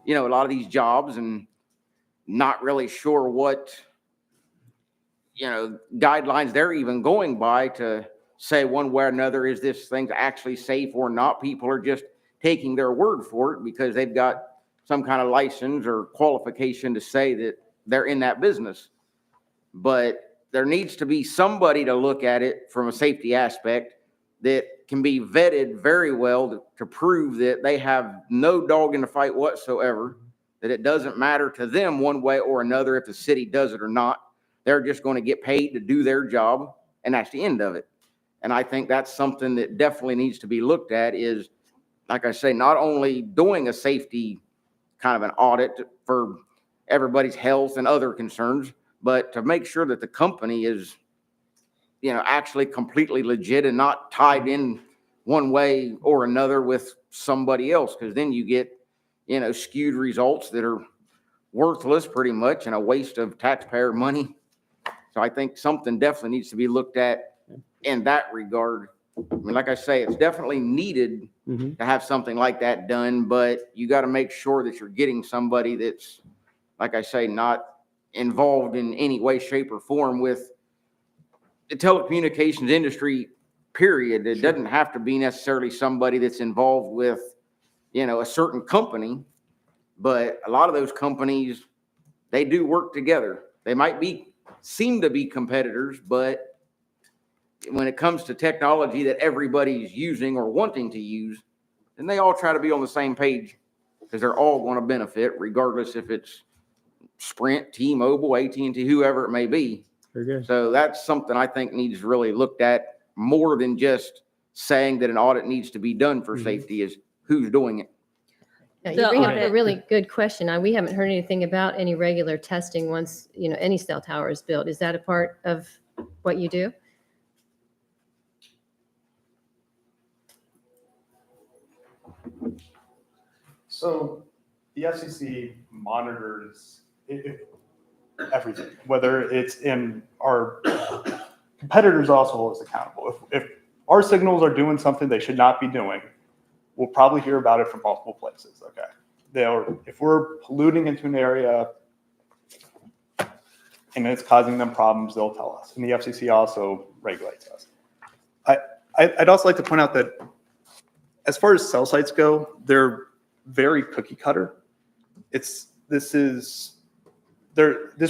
a lot of these jobs, and not really sure what, guidelines they're even going by to say one way or another, is this thing actually safe or not? People are just taking their word for it because they've got some kind of license or qualification to say that they're in that business. But there needs to be somebody to look at it from a safety aspect that can be vetted very well to prove that they have no dog in the fight whatsoever, that it doesn't matter to them one way or another if the city does it or not. They're just going to get paid to do their job, and that's the end of it. And I think that's something that definitely needs to be looked at is, like I say, not only doing a safety kind of an audit for everybody's health and other concerns, but to make sure that the company is, actually completely legit and not tied in one way or another with somebody else. Because then you get, skewed results that are worthless pretty much and a waste of taxpayer money. So I think something definitely needs to be looked at in that regard. Like I say, it's definitely needed to have something like that done, but you got to make sure that you're getting somebody that's, like I say, not involved in any way, shape, or form with the telecommunications industry, period. It doesn't have to be necessarily somebody that's involved with, a certain company, but a lot of those companies, they do work together. They might seem to be competitors, but when it comes to technology that everybody's using or wanting to use, then they all try to be on the same page because they're all going to benefit, regardless if it's Sprint, T-Mobile, AT&T, whoever it may be. Very good. So that's something I think needs really looked at more than just saying that an audit needs to be done for safety, is who's doing it. Yeah, The you bring up a audit. really good question. We haven't heard anything about any regular testing once, any cell tower is built. Is that a part of what you do? So the FCC monitors everything, whether it's in our competitors also hold us accountable. If our signals are doing something they should not be doing, we'll probably hear about it from multiple places. Okay. If we're polluting into an area and it's causing them problems, they'll tell us. And the FCC also regulates us. I'd also like to point out that as far as cell sites go, they're very cookie cutter. This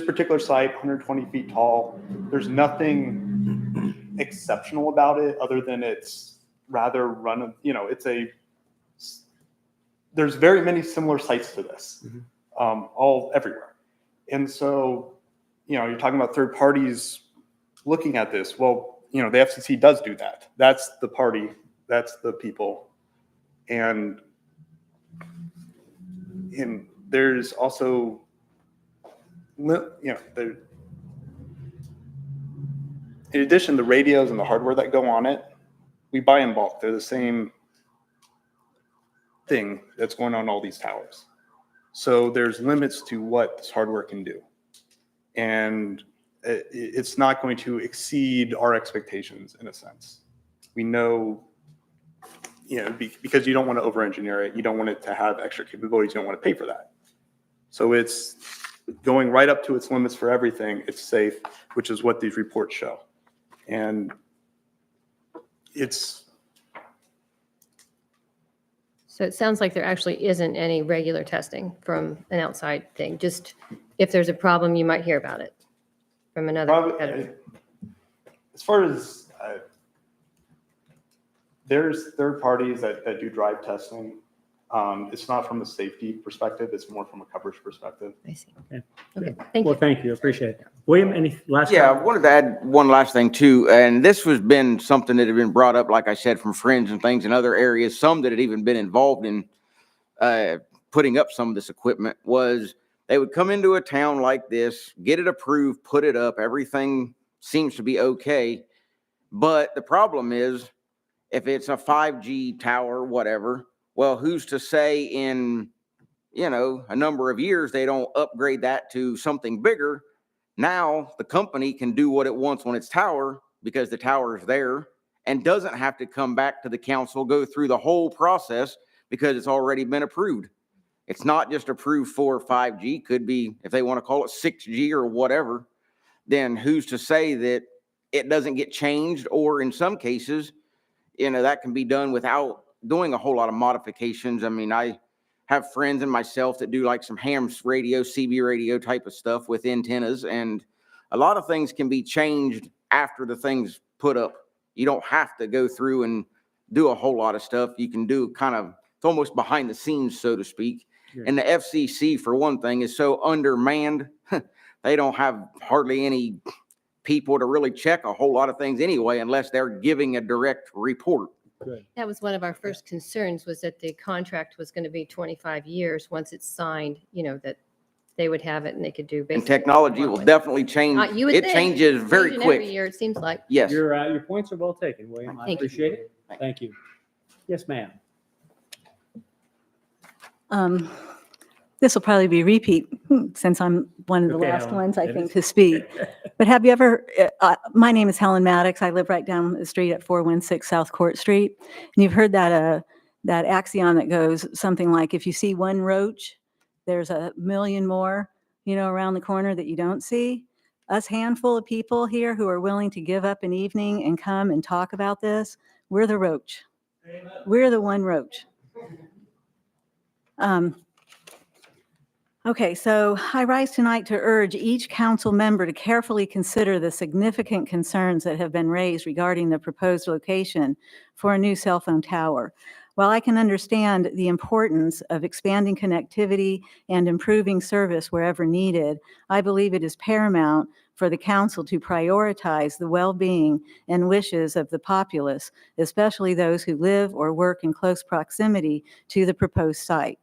particular site, 120 feet tall, there's nothing exceptional about it other than it's rather there's very many similar sites to this, all everywhere. And so, you're talking about third parties looking at this. Well, the FCC does do that. That's the party, that's the people. And there's also, in addition, the radios and the hardware that go on it, we buy in bulk. They're the same thing that's going on all these towers. So there's limits to what this hardware can do. And it's not going to exceed our expectations in a sense. We know, because you don't want to over-engineer it. You don't want it to have extra capabilities. You don't want to pay for that. So it's going right up to its limits for everything. It's safe, which is what these reports show. And So it sounds like there actually isn't any regular testing from an outside thing. Just if there's a problem, you might hear about it from another competitor. As far as there's third parties that do drive testing. It's not from a safety perspective. It's more from a coverage perspective. I see. Okay. Thank Well, you. thank you. Appreciate it. William, any last? Yeah, I comment? wanted to add one last thing too, and this has been something that had been brought up, like I said, from friends and things in other areas. Some that had even been involved in putting up some of this equipment was they would come into a town like this, get it approved, put it up. Everything seems to be okay, but the problem is if it's a 5G tower, whatever. Well, who's to say in a number of years they don't upgrade that to something bigger? Now the company can do what it wants on its tower because the tower is there and doesn't have to come back to the council, go through the whole process because it's already been approved. It's not just approved for 5G. Could be, if they want to call it 6G or whatever, then who's to say that it doesn't get changed? Or in some cases, that can be done without doing a whole lot of modifications. I mean, I have friends and myself that do like some ham radio, CB radio type of stuff with antennas, and a lot of things can be changed after the thing's put up. You don't have to go through and do a whole lot of stuff. You can do it's almost behind the scenes, so to speak. Yeah. And the FCC, for one thing, is so undermanned. They don't have hardly any people to really check a whole lot of things anyway, unless they're giving a direct report. Good. That was one of our first concerns, was that the contract was going to be 25 years once it's signed, that they would have it and they could do basically. And technology will definitely change. You would it think. changes very Changing quick. Every year, it seems like. Yes. Your points are well taken, William. I Thank you. appreciate it. Thank you. Yes, ma'am. This will probably be a repeat since I'm one of the Okay, last Helen, ones, I it think, is. to speak. But have you ever, my name is Helen Maddox. I live right down the street at 416 South Court Street. And you've heard that axiom that goes something like, if you see one roach, there's a million more, around the corner that you don't see. Us handful of people here who are willing to give up an evening and come and talk about this, we're the roach. We're the one roach. Okay, so I rise tonight to urge each council member to carefully consider the significant concerns that have been raised regarding the proposed location for a new cell phone tower. While I can understand the importance of expanding connectivity and improving service wherever needed, I believe it is paramount for the council to prioritize the well-being and wishes of the populace, especially those who live or work in close proximity to the proposed site.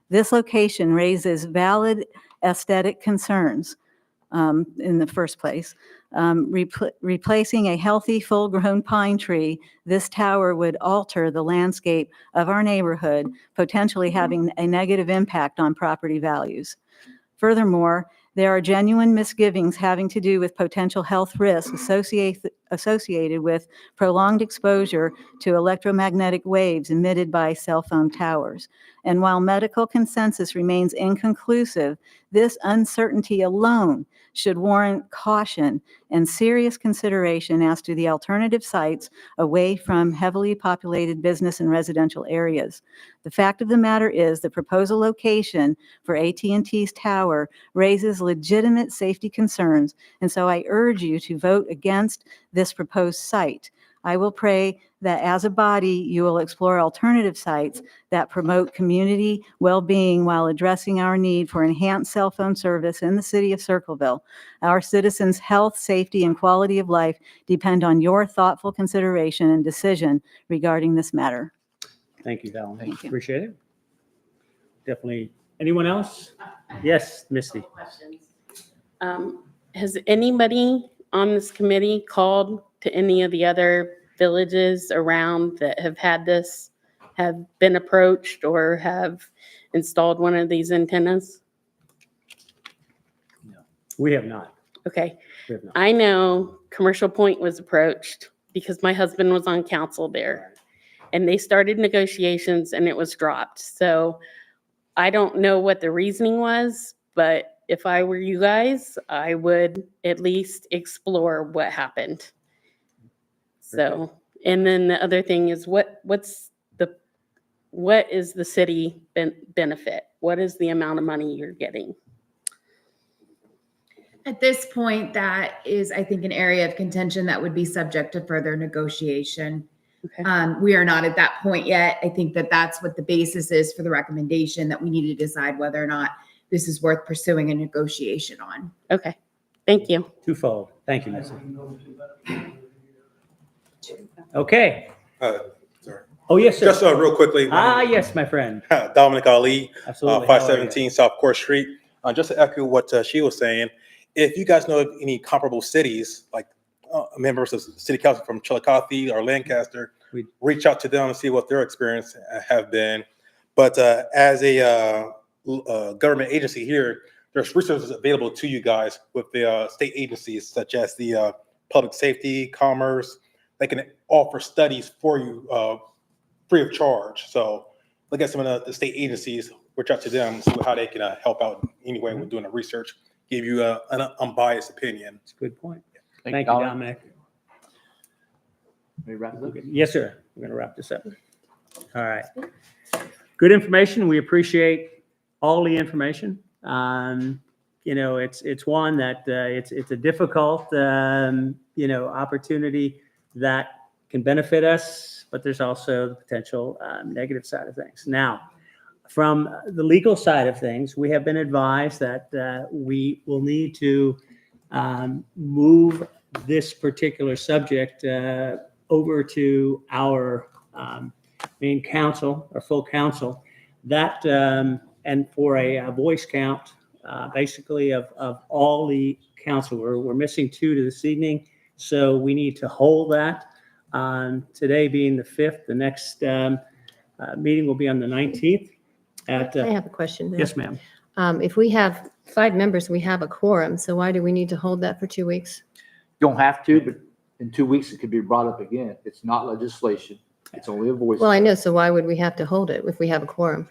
This location raises valid aesthetic concerns in the first place. Replacing a healthy, full-grown pine tree, this tower would alter the landscape of our neighborhood, potentially having a negative impact on property values. Furthermore, there are genuine misgivings having to do with potential health risks associated with prolonged exposure to electromagnetic waves emitted by cell phone towers. And while medical consensus remains inconclusive, this uncertainty alone should warrant caution and serious consideration as to the alternative sites away from heavily populated business and residential areas. The fact of the matter is the proposal location for AT&T's tower raises legitimate safety concerns, and so I urge you to vote against this proposed site. I will pray that as a body, you will explore alternative sites that promote community well-being while addressing our need for enhanced cell phone service in the city of Circleville. Our citizens' health, safety, and quality of life depend on your thoughtful consideration and decision regarding this matter. Thank you, Val. Thank you. Appreciate it. Definitely. Anyone else? Yes, Misty. Has anybody on this committee called to any of the other villages around that have had this, have been approached or have installed one of these antennas? We have not. Okay. We have not. I know Commercial Point was approached because my husband was on council there. And they started negotiations and it was dropped. So I don't know what the reasoning was, but if I were you guys, I would at least explore what happened. So, and then the other thing is what is the city benefit? What is the amount of money you're getting? At this point, that is, I think, an area of contention that would be subject to further negotiation. Okay. We are not at that point yet. I think that that's what the basis is for the recommendation, that we need to decide whether or not this is worth pursuing a negotiation on. Okay. Thank you. Twofold. Thank you, Missy. Okay. Sorry. Oh, yes, sir. Just real quickly. Yes, my friend. Dominic Ali, Absolutely. How are you? 517 South Court Street. Just to echo what she was saying, if you guys know of any comparable cities, like members of city council from Chillicothe or Lancaster, reach out to them and see what their experience have been. But as a government agency here, there's resources available to you guys with the state agencies, such as the public safety, commerce. They can offer studies for you free of charge. So look at some of the state agencies, reach out to them, see how they can help out anyway with doing the research, give you an unbiased opinion. That's a good point. Thank Thank you, you, Dominic. Dominic. Yes, sir. We're going to wrap this up. All right. Good information. We appreciate all the information. It's one that it's a difficult, opportunity that can benefit us, but there's also the potential negative side of things. Now, from the legal side of things, we have been advised that we will need to move this particular subject over to our main council, or full council, that and for a voice count, basically of all the council. We're missing 2 to this evening, so we need to hold that. Today being the 5th, the next meeting will be on the 19th. I have a question. now. Yes, ma'am. If we have 5 members, we have a quorum, so why do we need to hold that for 2 weeks? You don't have to, but in 2 weeks, it could be brought up again. It's not legislation. It's only a voice. Well, I know, so why would we have to hold it if we have a quorum?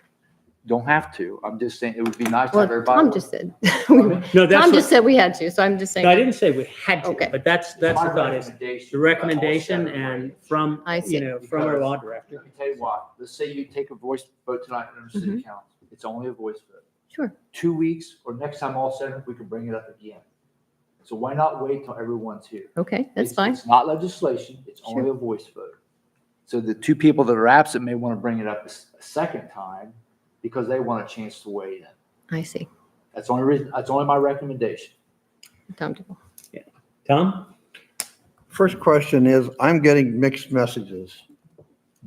Don't have to. I'm just saying it would be nice to Well, have everybody. Tom just said. No, that's Tom what- just said we had to, so I'm just saying. No, I didn't say we had to, Okay. but that's the My thought is recommendation, the recommendation and from, I see. from our law director. Let me tell you what, let's say you take a voice vote tonight in the city Mm-hmm. council. It's only a voice vote. Sure. 2 weeks, or next time all said, we can bring it up again. So why not wait till everyone's here? Okay, that's It's- fine. It's not legislation, it's only a voice vote. So the two people that are absent may want to bring it up a second time because they want a chance to weigh in. I see. That's the only reason, that's only my recommendation. Tom? Tom? First question is, I'm getting mixed messages.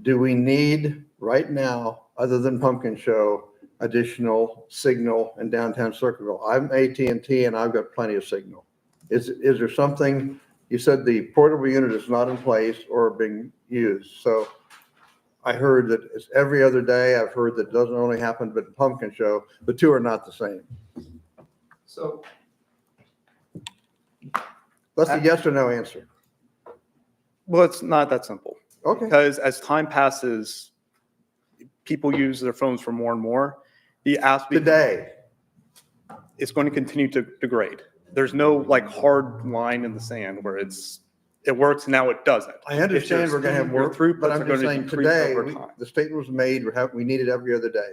Do we need right now, other than Pumpkin Show, additional signal in downtown Circleville? I'm AT&T and I've got plenty of signal. Is there something, you said the portable unit is not in place or being used. So I heard that it's every other day. I've heard that it doesn't only happen but Pumpkin Show. The two are not the same. So That's a yes or no answer. well, it's not that simple. Okay. Because as time passes, people use their phones for more and more. The app Today. is going to continue to degrade. There's no like hard line in the sand where it works and now it doesn't. I understand we're going to have more, throughputs but I'm are just going to saying decrease today, over time. the statement was made, we need it every other day.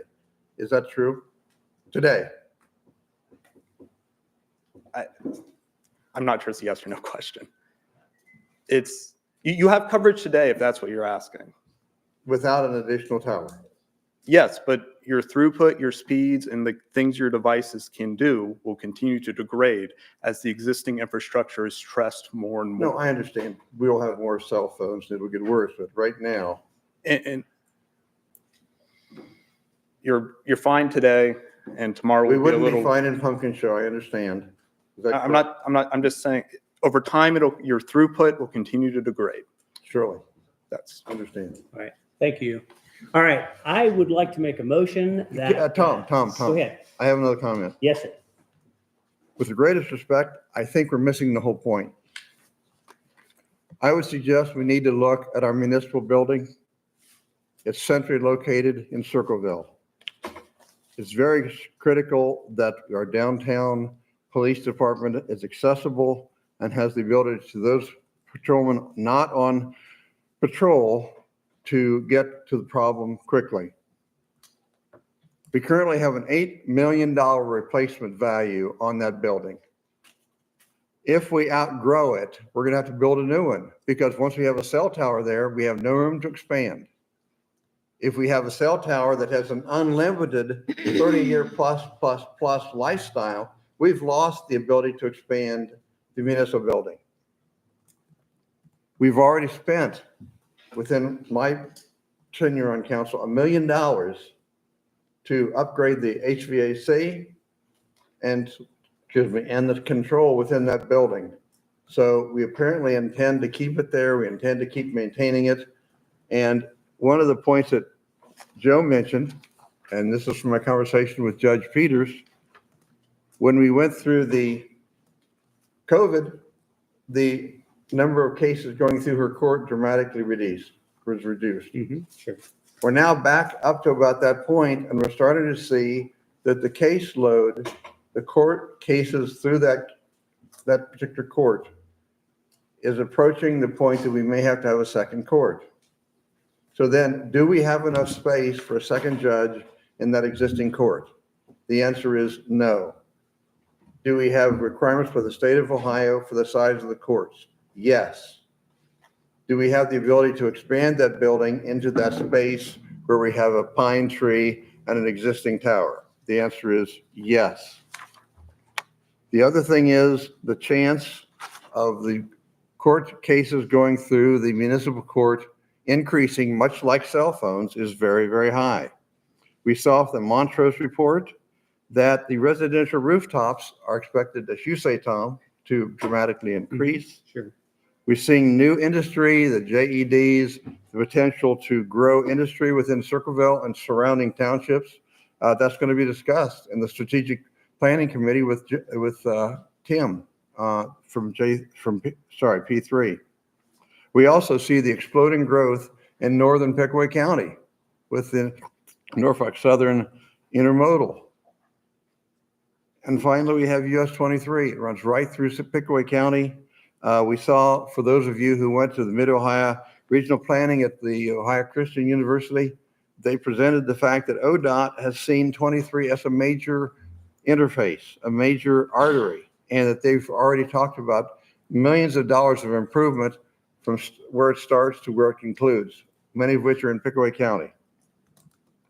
Is that true? Today? I'm not sure it's a yes or no question. It's, you have coverage today if that's what you're asking. Without an additional tower? Yes, but your throughput, your speeds, and the things your devices can do will continue to degrade as the existing infrastructure is stressed more and more. No, I understand. We'll have more cell phones, it'll get worse, but right now. And you're fine today, and tomorrow We will be a wouldn't little. be fine in Pumpkin Show, I understand. Is that I'm just saying, over time, your throughput will continue to degrade. Surely. That's. Understand. All right, thank you. All right, I would like to make a motion that. Tom. Go ahead. I have another comment. Yes, sir. With the greatest respect, I think we're missing the whole point. I would suggest we need to look at our municipal building. It's centrally located in Circleville. It's very critical that our downtown police department is accessible and has the ability to those patrolmen not on patrol to get to the problem quickly. We currently have an $8 million replacement value on that building. If we outgrow it, we're gonna have to build a new one because once we have a cell tower there, we have no room to expand. If we have a cell tower that has an unlimited 30-year plus lifestyle, we've lost the ability to expand the municipal building. We've already spent, within my tenure on council, $1 million to upgrade the HVAC and the control within that building. So we apparently intend to keep it there. We intend to keep maintaining it. And one of the points that Joe mentioned, and this is from my conversation with Judge Peters, when we went through the COVID, the number of cases going through her court dramatically was reduced. Sure. We're now back up to about that point, and we're starting to see that the caseload, the court cases through that particular court is approaching the point that we may have to have a second court. So then, do we have enough space for a second judge in that existing court? The answer is no. Do we have requirements for the state of Ohio for the size of the courts? Yes. Do we have the ability to expand that building into that space where we have a pine tree and an existing tower? The answer is yes. The other thing is the chance of the court cases going through the municipal court increasing, much like cell phones, is very, very high. We saw from the Montrose report that the residential rooftops are expected, as you say, Tom, to dramatically increase. Sure. We're seeing new industry, the JEDs, the potential to grow industry within Circleville and surrounding townships. That's going to be discussed in the strategic planning committee with Tim from P3. We also see the exploding growth in northern Pickaway County with the Norfolk Southern Intermodal. And finally, we have US 23. It runs right through Pickaway County. We saw, for those of you who went to the Mid-Ohio Regional Planning at the Ohio Christian University, they presented the fact that ODOT has seen 23 as a major interface, a major artery, and that they've already talked about millions of dollars of improvement from where it starts to where it concludes, many of which are in Pickaway County.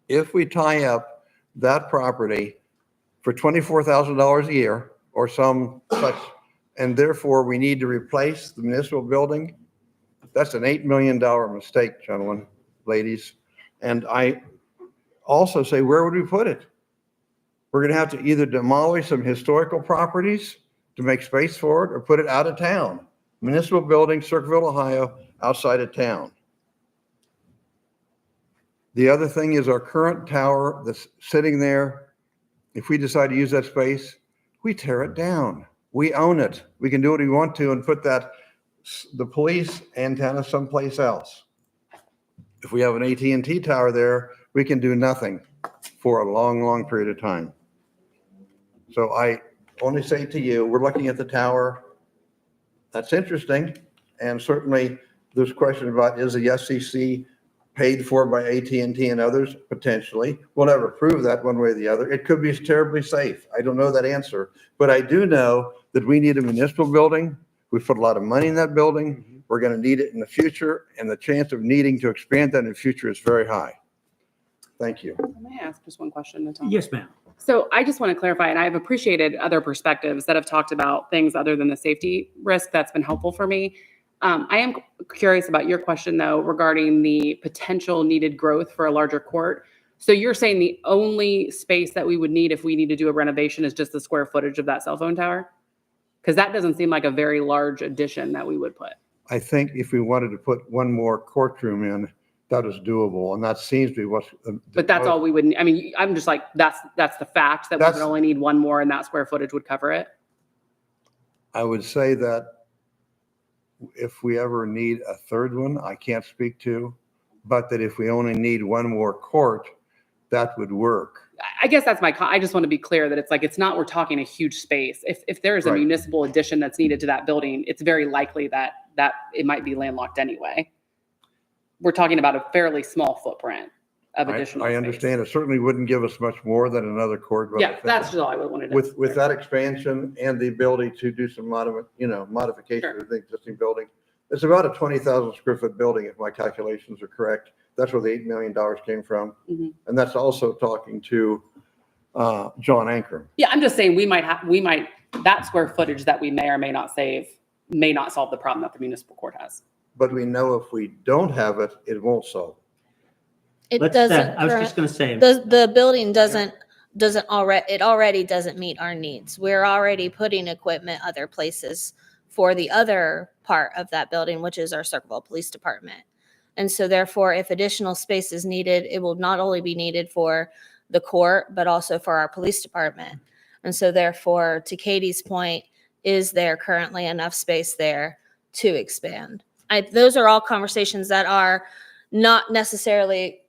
If we tie up that property for $24,000 a year or some such, and therefore we need to replace the municipal building, that's an $8 million mistake, gentlemen, ladies. And I also say, where would we put it? We're going to have to either demolish some historical properties to make space for it or put it out of town. Municipal building, Circleville, Ohio, outside of town. The other thing is our current tower that's sitting there. If we decide to use that space, we tear it down. We own it. We can do what we want to and put the police antenna someplace else. If we have an AT&T tower there, we can do nothing for a long, long period of time. So I only say to you, we're looking at the tower. That's interesting. And certainly there's question about, is the SCC paid for by AT&T and others? Potentially. We'll never prove that one way or the other. It could be terribly safe. I don't know that answer. But I do know that we need a municipal building. We've put a lot of money in that building. We're going to need it in the future. And the chance of needing to expand that in the future is very high. Thank you. May I ask just one question, Natasha? Yes, ma'am. So I just want to clarify, and I've appreciated other perspectives that have talked about things other than the safety risk. That's been helpful for me. I am curious about your question, though, regarding the potential needed growth for a larger court. So you're saying the only space that we would need if we need to do a renovation is just the square footage of that cell phone tower? Because that doesn't seem like a very large addition that we would put. I think if we wanted to put one more courtroom in, that is doable. And that seems to be what. But that's all we would, I mean, I'm just like, that's the fact that we would only need one more and that square footage would cover it. I would say that if we ever need a third one, I can't speak to, but that if we only need one more court, that would work. I guess that's I just want to be clear that it's like, it's not, we're talking a huge space. If there is a municipal addition that's needed to that building, it's very likely that it might be landlocked anyway. We're talking about a fairly small footprint of additional I understand. It certainly wouldn't give us much more than another court. But yeah, that's just all I would want to do. With that expansion and the ability to do some modification of the existing building, it's about a 20,000 square foot building, if my calculations are correct. That's where the $8 million came from. Mm-hmm. And that's also talking to John Ankrum. Yeah, I'm just saying we might, that square footage that we may or may not save may not solve the problem that the municipal court has. But we know if we don't have it, it won't solve. It doesn't. I was just going to say. The building doesn't already doesn't meet our needs. We're already putting equipment other places for the other part of that building, which is our Circleville Police Department. And so therefore, if additional space is needed, it will not only be needed for the court, but also for our police department. And so therefore, to Katie's point, is there currently enough space there to expand? Those are all conversations that are not necessarily,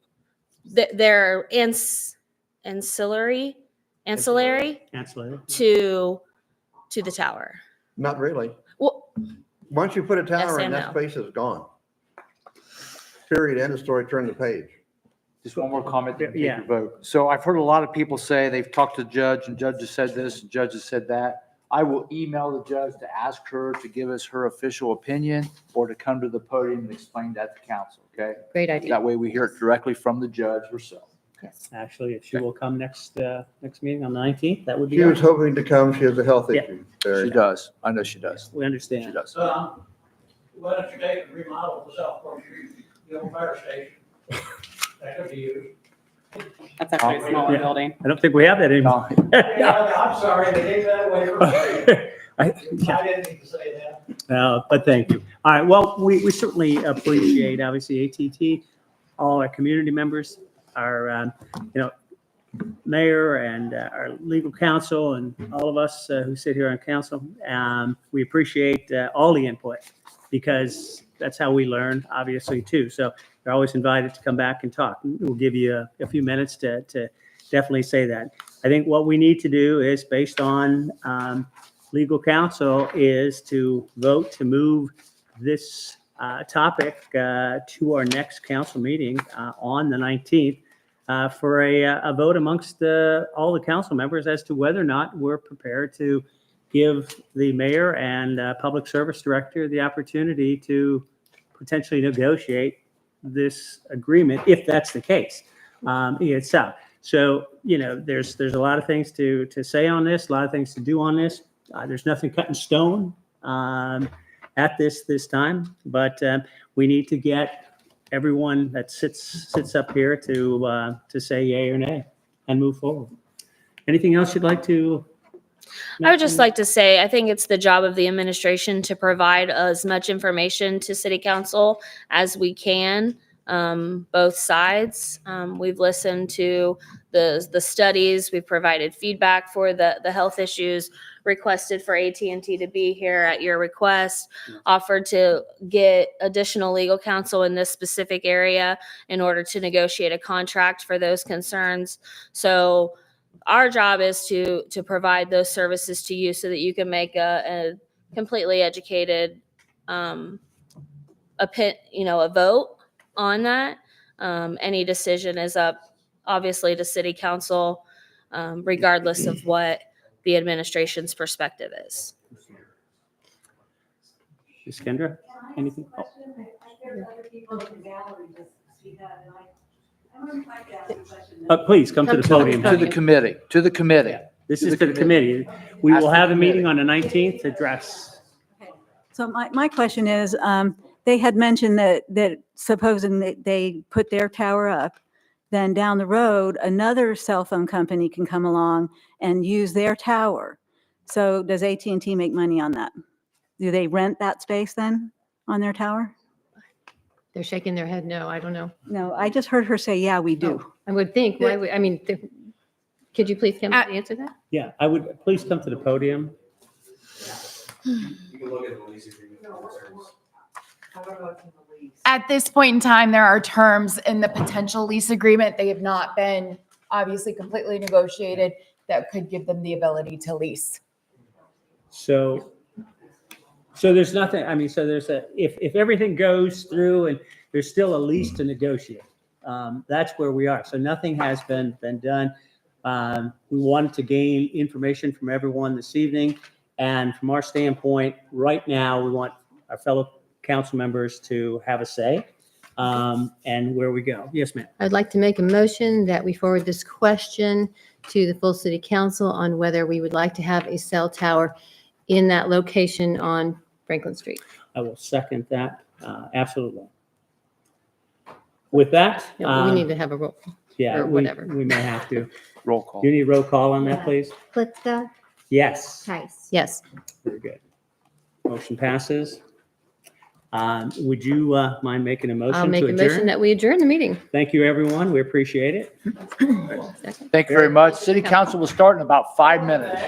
they're ancillary to the tower. Not really. Well, once you put a tower in, that no. space is gone. Period. End of story. Turn the page. Just one more comment. Yeah. Vote. So I've heard a lot of people say they've talked to the judge and judge has said this and judge has said that. I will email the judge to ask her to give us her official opinion or to come to the podium and explain that to council. Okay. Great idea. That way we hear it directly from the judge herself. Yes. Actually, if she will come next meeting on the 19th, that would be. She was hoping to come. She has a health issue. She does. I know she does. We understand. She does. Why don't you take and remodel the South Fork Street, the old fire station? That could be used. That's actually a smaller building. I don't think we have that anymore. Yeah, I'm sorry, they gave that away for free. I didn't mean to say that. But thank you. All right. Well, we certainly appreciate, obviously, ATT, all our community members, our, mayor and our legal counsel and all of us who sit here on council. We appreciate all the input because that's how we learn, obviously, too. So you're always invited to come back and talk. We'll give you a few minutes to definitely say that. I think what we need to do is, based on legal counsel, is to vote to move this topic to our next council meeting on the 19th. for a vote amongst all the council members as to whether or not we're prepared to give the mayor and public service director the opportunity to potentially negotiate this agreement, if that's the case itself. So, there's a lot of things to say on this, a lot of things to do on this. There's nothing cut in stone at this time, but we need to get everyone that sits up here to say yay or nay and move forward. Anything else you'd like to? I would just like to say, I think it's the job of the administration to provide as much information to city council as we can, both sides. We've listened to the studies, we've provided feedback for the health issues, requested for AT&T to be here at your request, offered to get additional legal counsel in this specific area in order to negotiate a contract for those concerns. So our job is to provide those services to you so that you can make a completely educated a vote on that. Any decision is up, obviously, to city council, regardless of what the administration's perspective is. Ms. Kendra, anything? Oh. Please come to the podium. To the committee, to the committee. This is for the committee. We will have a meeting on the 19th to address. So my question is, they had mentioned that supposing that they put their tower up, then down the road, another cell phone company can come along and use their tower. So does AT&T make money on that? Do they rent that space then on their tower? They're shaking their head, no, I don't know. No, I just heard her say, yeah, we do. I would think, could you please come answer that? Yeah, I would, please come to the podium. At this point in time, there are terms in the potential lease agreement. They have not been obviously completely negotiated that could give them the ability to lease. So there's nothing, so there's if everything goes through and there's still a lease to negotiate, that's where we are. So nothing has been done. We wanted to gain information from everyone this evening. And from our standpoint, right now, we want our fellow council members to have a say and where we go. Yes, ma'am. I'd like to make a motion that we forward this question to the full city council on whether we would like to have a cell tower in that location on Franklin Street. I will second that. Absolutely. With that. We need to have a roll. Yeah, or whatever. We may have to. Roll call. Do you need roll call on that, please? Blitzka, Yes. Tice. Yes. Very good. Motion passes. Would you mind making a motion to I'll make a adjourn? motion that we adjourn the meeting. Thank you, everyone. We appreciate it. Thank you very much. City council will start in about 5 minutes.